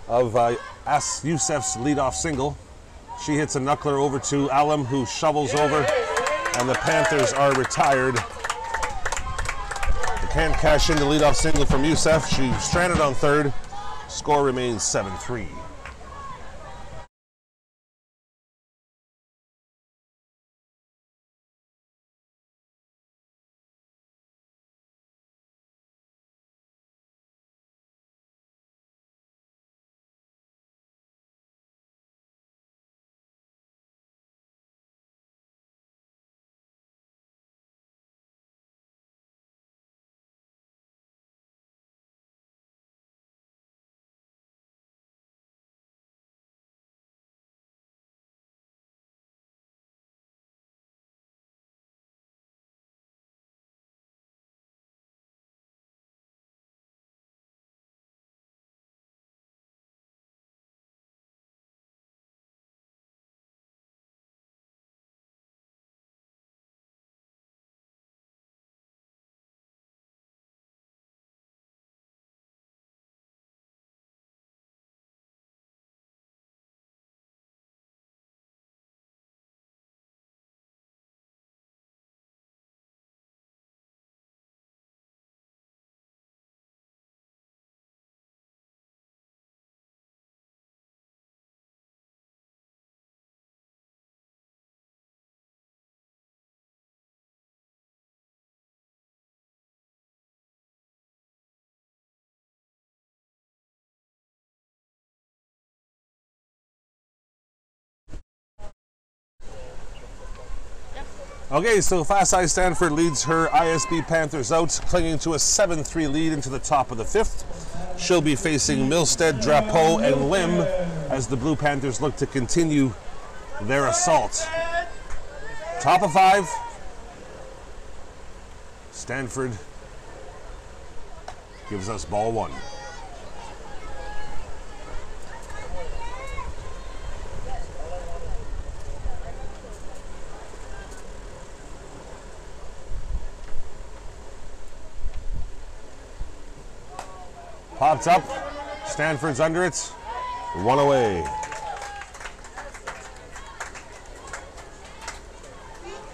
Speaker 1: of As Youssef's leadoff single. She hits a knuckler over to Allam, who shovels over, and the Panthers are retired. They can't cash in the leadoff single from Youssef. She's stranded on third. Score remains 7-3. Okay, so Fast Eye Stanford leads her ISB Panthers out, clinging to a 7-3 lead into the top of the 5th. She'll be facing Milstead, Drapeau, and Lim as the Blue Panthers look to continue their assault. Top of 5. Stanford gives us ball 1. Popped up, Stanford's under it, 1 away.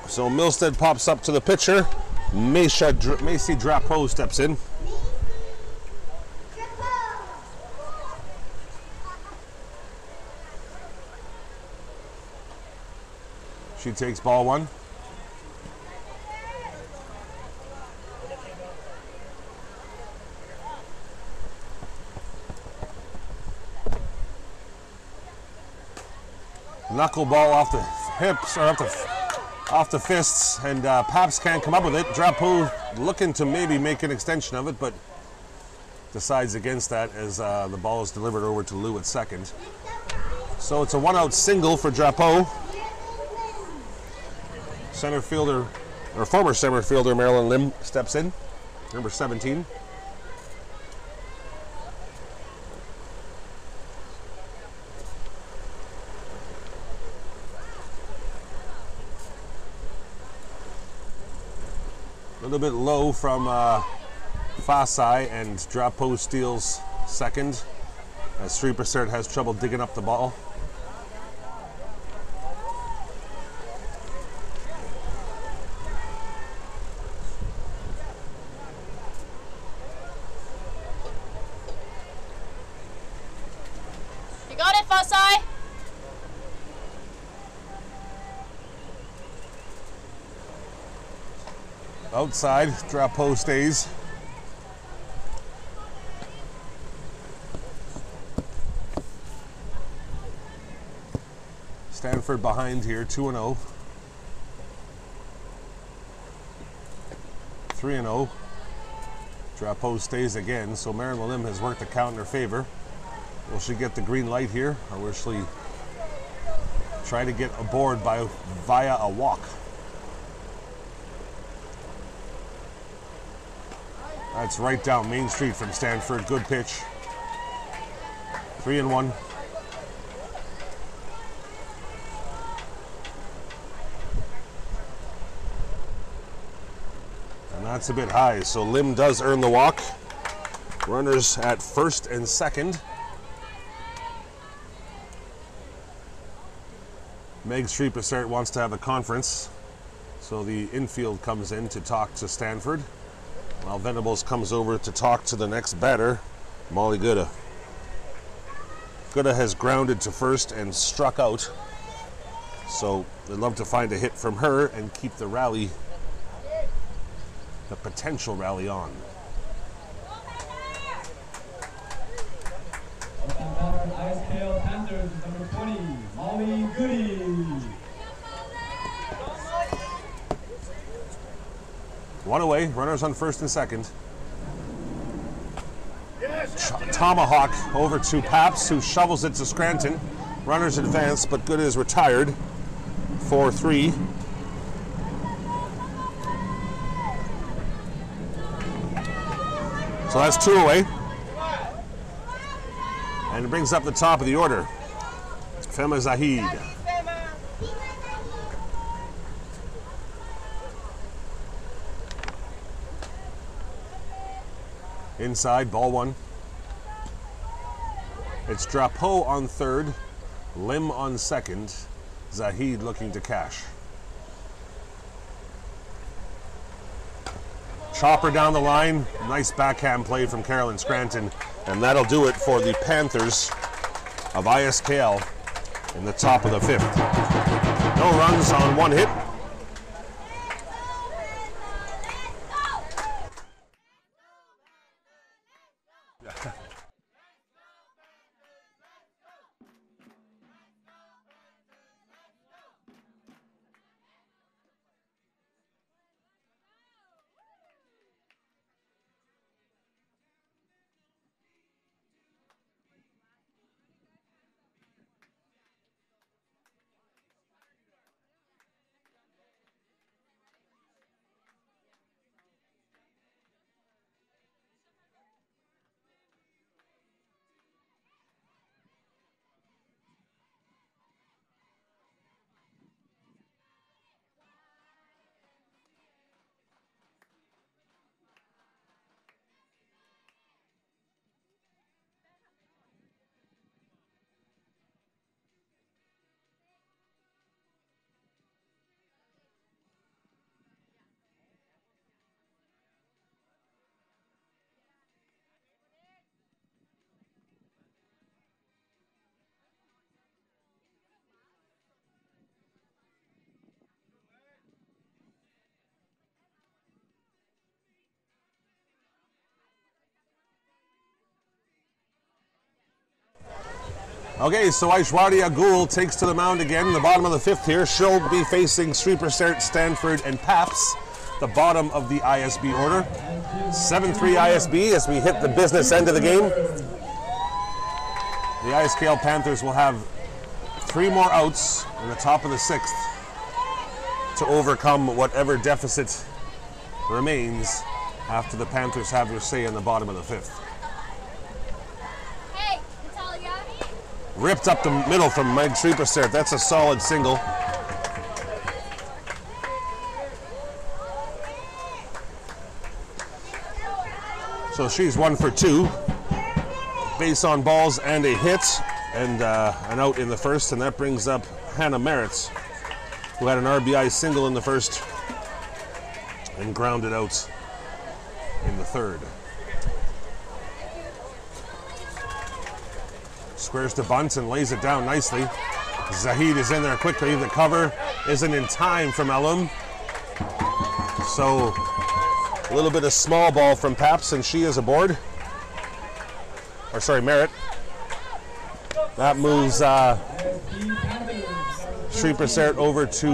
Speaker 1: So Milstead pops up to the pitcher, Macy Drapeau steps in. She takes ball 1. Knuckleball off the hips, or off the fists, and Paps can't come up with it. Drapeau looking to maybe make an extension of it, but decides against that as the ball is delivered over to Lou at second. So it's a 1-out single for Drapeau. Center fielder, or former center fielder Marilyn Lim steps in. number 17. A little bit low from Fasai, and drop post steals second as Sriprasad has trouble digging up the ball.
Speaker 6: You got it, Fasai.
Speaker 1: Outside, drop post stays. Stanford behind here, 2-0. 3-0. Drop post stays again, so Marin Malim has worked the count in her favor. Will she get the green light here, or will she try to get aboard via a walk? That's right down Main Street from Stanford. Good pitch. 3-1. And that's a bit high, so Lim does earn the walk. Runners at first and second. Meg Sriprasad wants to have a conference, so the infield comes in to talk to Stanford, while Venables comes over to talk to the next batter, Molly Gouda. Gouda has grounded to first and struck out, so they'd love to find a hit from her and keep the rally, the potential rally on.
Speaker 3: ISKL Panthers, number 20, Molly Goody.
Speaker 1: One away, runners on first and second. Tomahawk over to Paps, who shovels it to Scranton. Runners advance, but Good is retired. 4-3. So that's two away. And it brings up the top of the order. Fema Zahid. Inside, ball one. It's Drapeau on third, Lim on second, Zahid looking to cash. Chopper down the line, nice backhand play from Carolyn Scranton, and that'll do it for the Panthers of ISKL in the top of the fifth. No runs on one hit. Okay, so Aishwarya Goul takes to the mound again in the bottom of the fifth here. She'll be facing Sriprasad, Stanford, and Paps, the bottom of the ISB order. 7-3 ISB as we hit the business end of the game. The ISKL Panthers will have 3 more outs in the top of the sixth to overcome whatever deficit remains after the Panthers have their say in the bottom of the 5th.
Speaker 6: Hey, Italiani.
Speaker 1: Ripped up the middle from Meg Schreiber. That's a solid single. So she's 1 for 2. Base on balls and a hit and an out in the first, and that brings up Hannah Merritt, who had an RBI single in the first and grounded out in the third. Squares to bunt and lays it down nicely. Zahid is in there quickly. The cover isn't in time from Elum. So a little bit of small ball from Paps, and she is aboard. Or sorry, Merritt. That moves Schreiber over to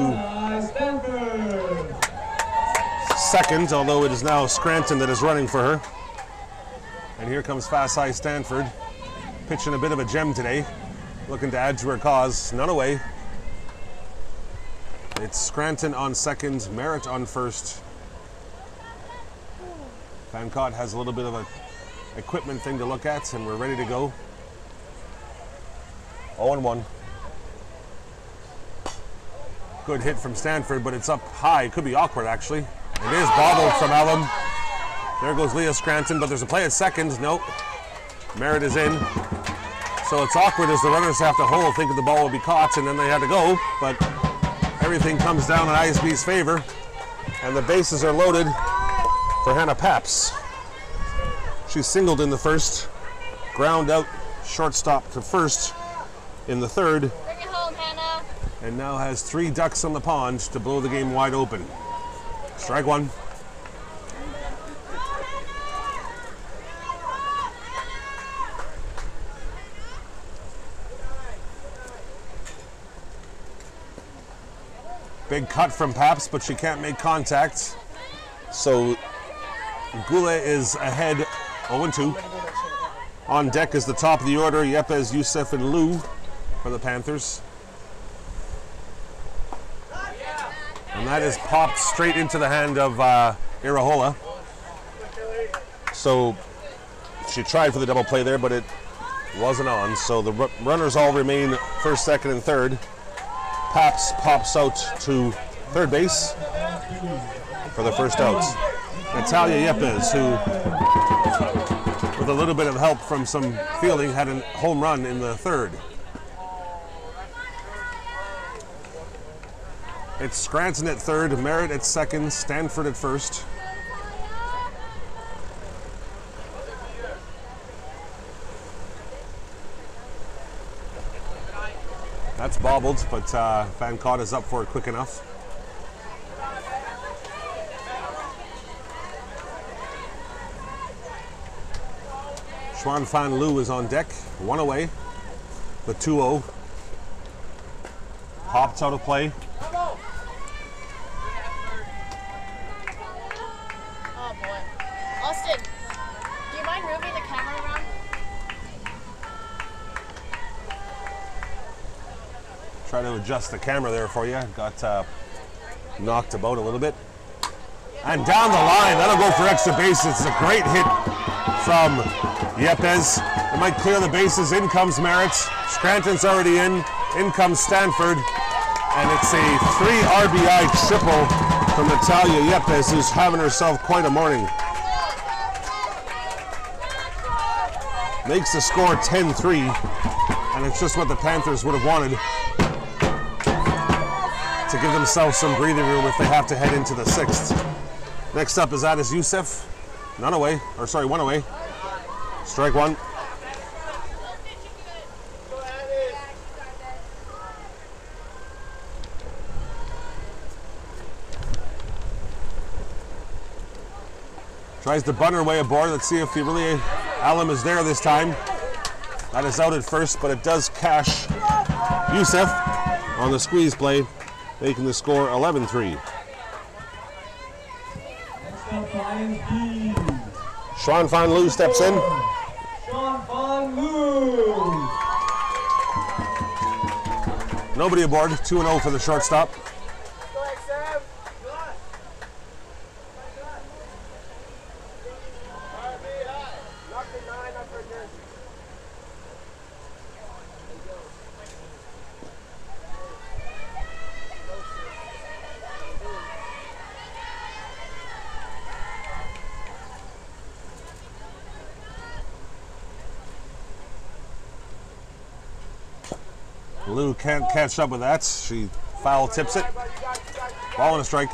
Speaker 1: second, although it is now Scranton that is running for her. And here comes Fast High Stanford, pitching a bit of a gem today, looking to add to her cause. None away. It's Scranton on second, Merritt on first. Van Cott has a little bit of a equipment thing to look at, and we're ready to go. 0-1. Good hit from Stanford, but it's up high. Could be awkward, actually. It is bobbled from Elum. There goes Leah Scranton, but there's a play at second. Nope. Merritt is in. So it's awkward as the runners have to hold, thinking the ball will be caught, and then they had to go. But everything comes down in ISB's favor, and the bases are loaded for Hannah Paps. She singled in the first, ground out shortstop to first in the third,
Speaker 6: Bring it home, Hannah.
Speaker 1: and now has 3 ducks on the pond to blow the game wide open. Strike 1. Big cut from Paps, but she can't make contact. So Goulet is ahead 0-2. On deck is the top of the order, Yepes, Youssef, and Lou for the Panthers. And that is popped straight into the hand of Irahola. So she tried for the double play there, but it wasn't on. So the runners all remain first, second, and third. Paps pops out to third base for the first out. Natalia Yepes, who, with a little bit of help from some fielding, had a home run in the third. It's Scranton at third, Merritt at second, Stanford at first. That's bobbled, but Van Cott is up for it quick enough. Xuan Fan Lu is on deck, 1 away, the 2-0. Popped out of play.
Speaker 6: Oh boy. Austin, do you mind moving the camera around?
Speaker 1: Try to adjust the camera there for you. Got knocked about a little bit. And down the line, that'll go for extra bases. It's a great hit from Yepes. It might clear the bases. In comes Merritt. Scranton's already in. In comes Stanford. And it's a 3 RBI triple from Natalia Yepes, who's having herself quite a morning. Makes the score 10-3. And it's just what the Panthers would have wanted to give themselves some breathing room if they have to head into the 6th. Next up is Addis Youssef. 1 away. Strike 1. Tries to bunt her way aboard. Let's see if Alum is there this time. That is out at first, but it does cash Youssef on the squeeze play, making the score 11-3. Xuan Fan Lu steps in.
Speaker 3: Xuan Fan Lu.
Speaker 1: Nobody aboard. 2-0 for the shortstop.
Speaker 5: Go ahead, Sam.
Speaker 1: Lou can't catch up with that. She foul tips it. Ball and a strike.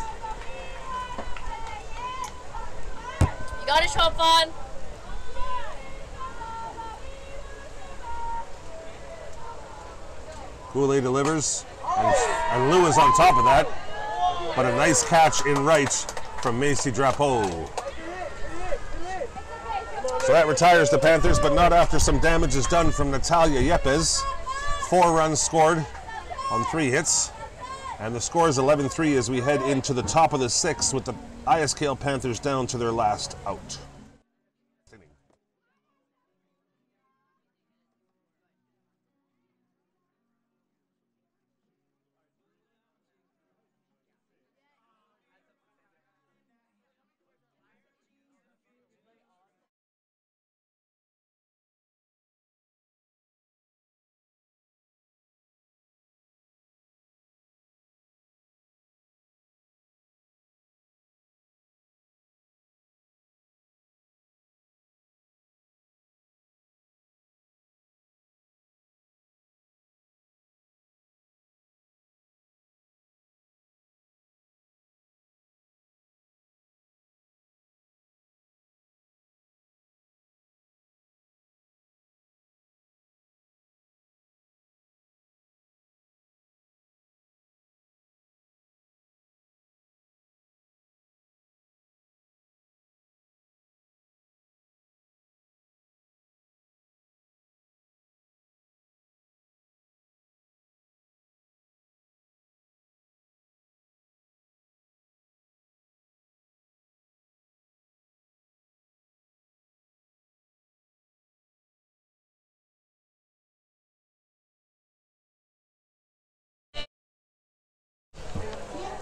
Speaker 6: You got it, Chopin.
Speaker 1: Goulet delivers, and Lou is on top of that. But a nice catch in right from Macy Drapeau. So that retires the Panthers, but not after some damage is done from Natalia Yepes. 4 runs scored on 3 hits. And the score is 11-3 as we head into the top of the 6th with the ISKL Panthers down to their last out.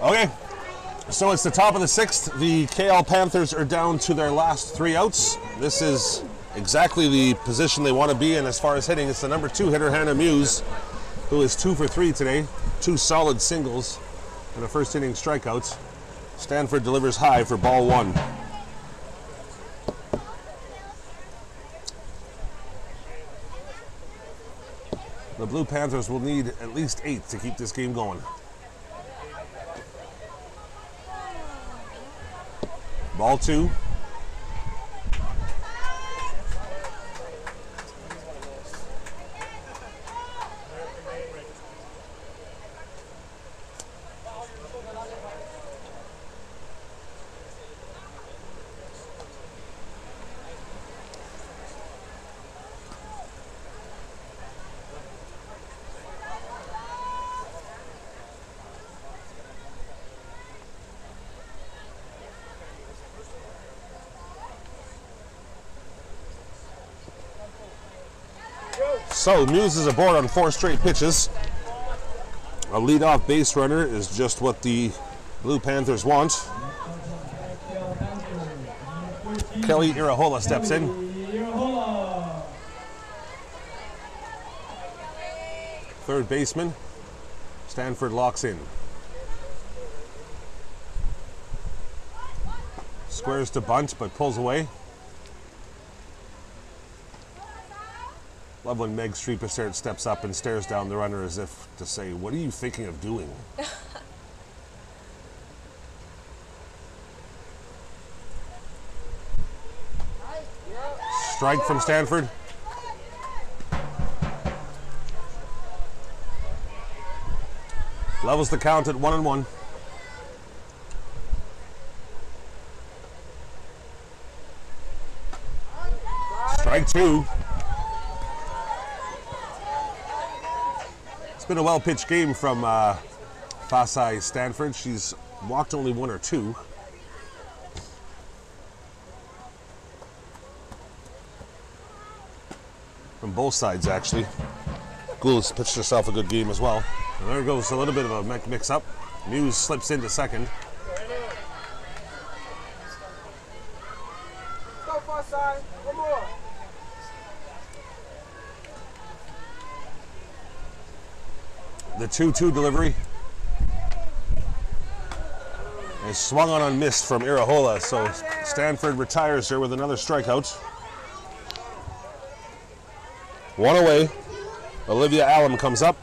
Speaker 1: Okay, so it's the top of the 6th. The KL Panthers are down to their last 3 outs. This is exactly the position they want to be in as far as hitting. It's the number 2 hitter, Hannah Muse, who is 2 for 3 today. 2 solid singles and a first inning strikeout. Stanford delivers high for ball 1. The Blue Panthers will need at least 8 to keep this game going. Ball 2. So Muse is aboard on 4 straight pitches. A leadoff base runner is just what the Blue Panthers want. Kelly Irahola steps in. Third baseman, Stanford locks in. Squares to bunt, but pulls away. Love when Meg Streepestert steps up and stares down the runner as if to say, "What are you thinking of doing?" Strike from Stanford. Levels the count at 1-1. Strike 2. It's been a well-pitched game from Fasai Stanford. She's walked only 1 or 2. From both sides, actually. Gould's pitched herself a good game as well. And there goes a little bit of a mix-up. Muse slips into second.
Speaker 5: Go Fasai, one more.
Speaker 1: The 2-2 delivery is swung on and missed from Irahola, so Stanford retires her with another strikeout. 1 away. Olivia Allen comes up.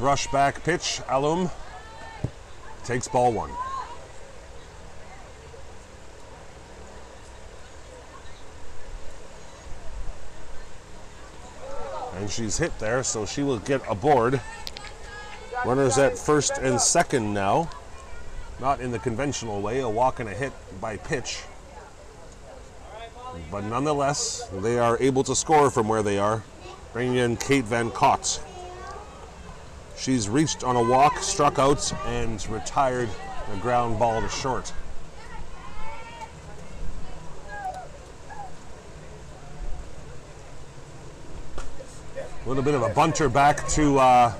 Speaker 1: brush back pitch. Alum takes ball 1. And she's hit there, so she will get a board. Runners at first and second now. Not in the conventional way, a walk and a hit by pitch. But nonetheless, they are able to score from where they are, bringing in Kate Van Cott. She's reached on a walk, struck out, and retired a ground ball to short. A little bit of a bunter back to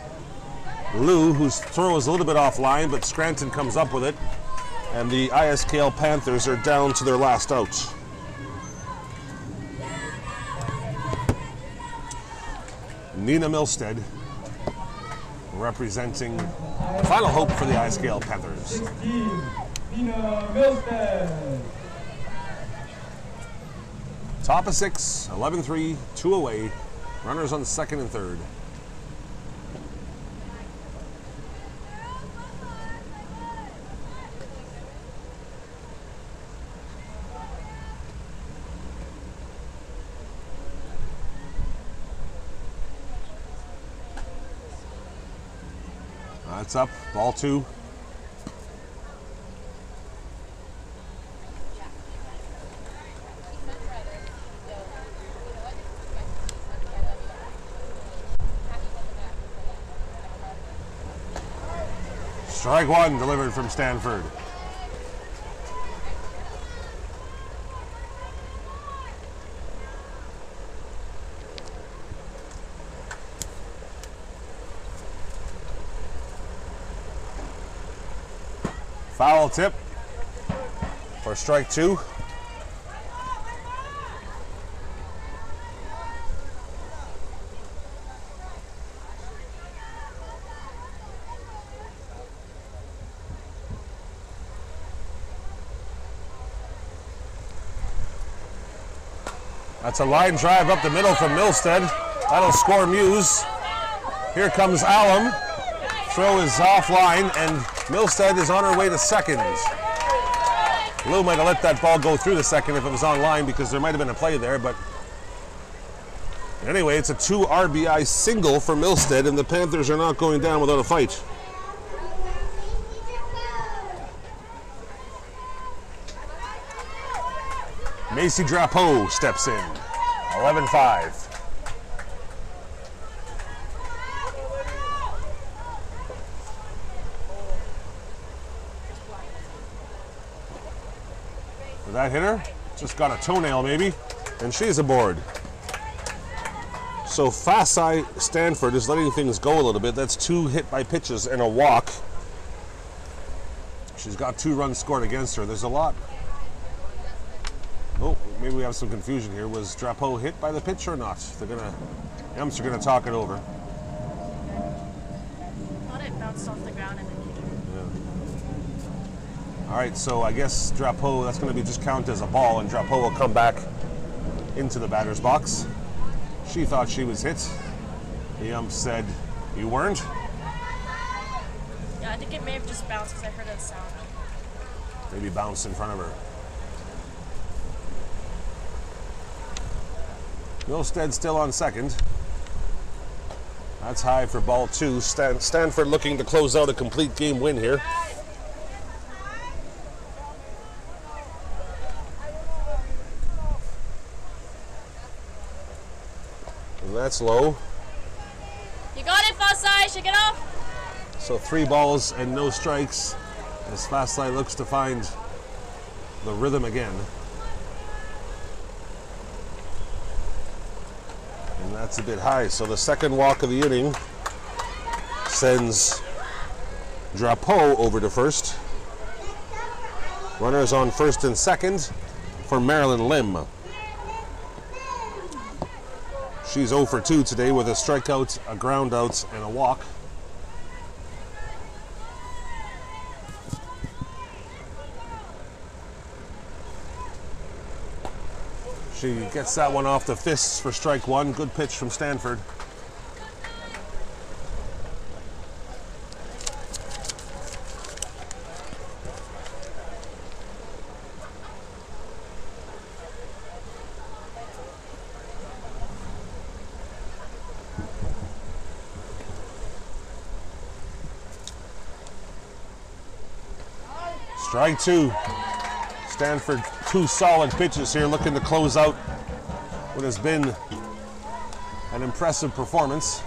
Speaker 1: Lou, whose throw is a little bit offline, but Scranton comes up with it. And the ISKL Panthers are down to their last out. Nina Milstead representing the final hope for the ISKL Panthers.
Speaker 3: 16, Nina Milstead.
Speaker 1: Top of 6, 11-3, 2 away. Runners on second and third. That's up, ball 2. Strike 1 delivered from Stanford. Foul tip for strike 2. That's a line drive up the middle from Milstead. That'll score Muse. Here comes Alum. Throw is offline, and Milstead is on her way to second. Lou might have let that ball go through the second if it was on line, because there might have been a play there, but anyway, it's a 2 RBI single for Milstead, and the Panthers are not going down without a fight. Macy Drapeau steps in. 11-5. That hitter just got a toenail maybe, and she's aboard. So Fasai Stanford is letting things go a little bit. That's 2 hit by pitches and a walk. She's got 2 runs scored against her. There's a lot. Oh, maybe we have some confusion here. Was Drapeau hit by the pitch or not? Imps are gonna talk it over.
Speaker 6: I thought it bounced off the ground and then hit her.
Speaker 1: All right, so I guess Drapeau, that's going to be just count as a ball, and Drapeau will come back into the batter's box. She thought she was hit. The ump said, you weren't?
Speaker 6: Yeah, I think it may have just bounced because I heard a sound.
Speaker 1: Maybe bounced in front of her. Milstead still on second. That's high for ball 2. Stanford looking to close out a complete game win here. And that's low.
Speaker 6: You got it, Fasai. Shake it off.
Speaker 1: So 3 balls and no strikes as Fasai looks to find the rhythm again. And that's a bit high. So the second walk of the inning sends Drapeau over to first. Runners on first and second for Marilyn Lim. She's 0 for 2 today with a strikeout, a ground out, and a walk. She gets that one off the fists for strike 1. Good pitch from Stanford. Strike two. Stanford, two solid pitches here, looking to close out what has been an impressive performance.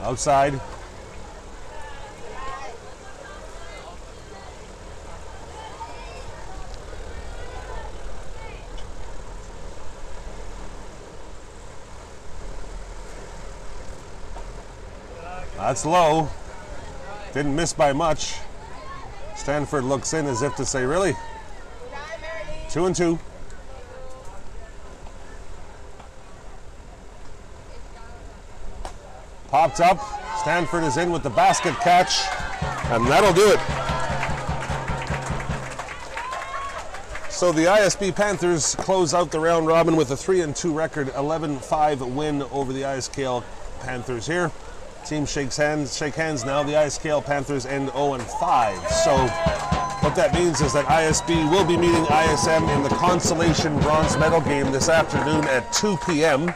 Speaker 1: Outside. That's low. Didn't miss by much. Stanford looks in as if to say, really? 2-2. Popped up. Stanford is in with the basket catch, and that'll do it. So the ISB Panthers close out the round robin with a 3-2 record, 11-5 win over the ISKL Panthers here. Team shake hands now. The ISKL Panthers end 0-5. So what that means is that ISB will be meeting ISM in the consolation bronze medal game this afternoon at 2 p.m.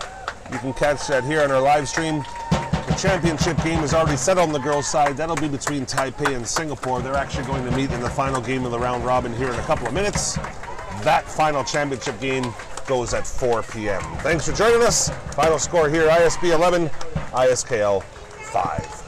Speaker 1: You can catch that here on our live stream. The championship game is already set on the girls' side. That'll be between Taipei and Singapore. They're actually going to meet in the final game of the round robin here in a couple of minutes. That final championship game goes at 4 p.m. Thanks for joining us. Final score here, ISB 11, ISKL 5.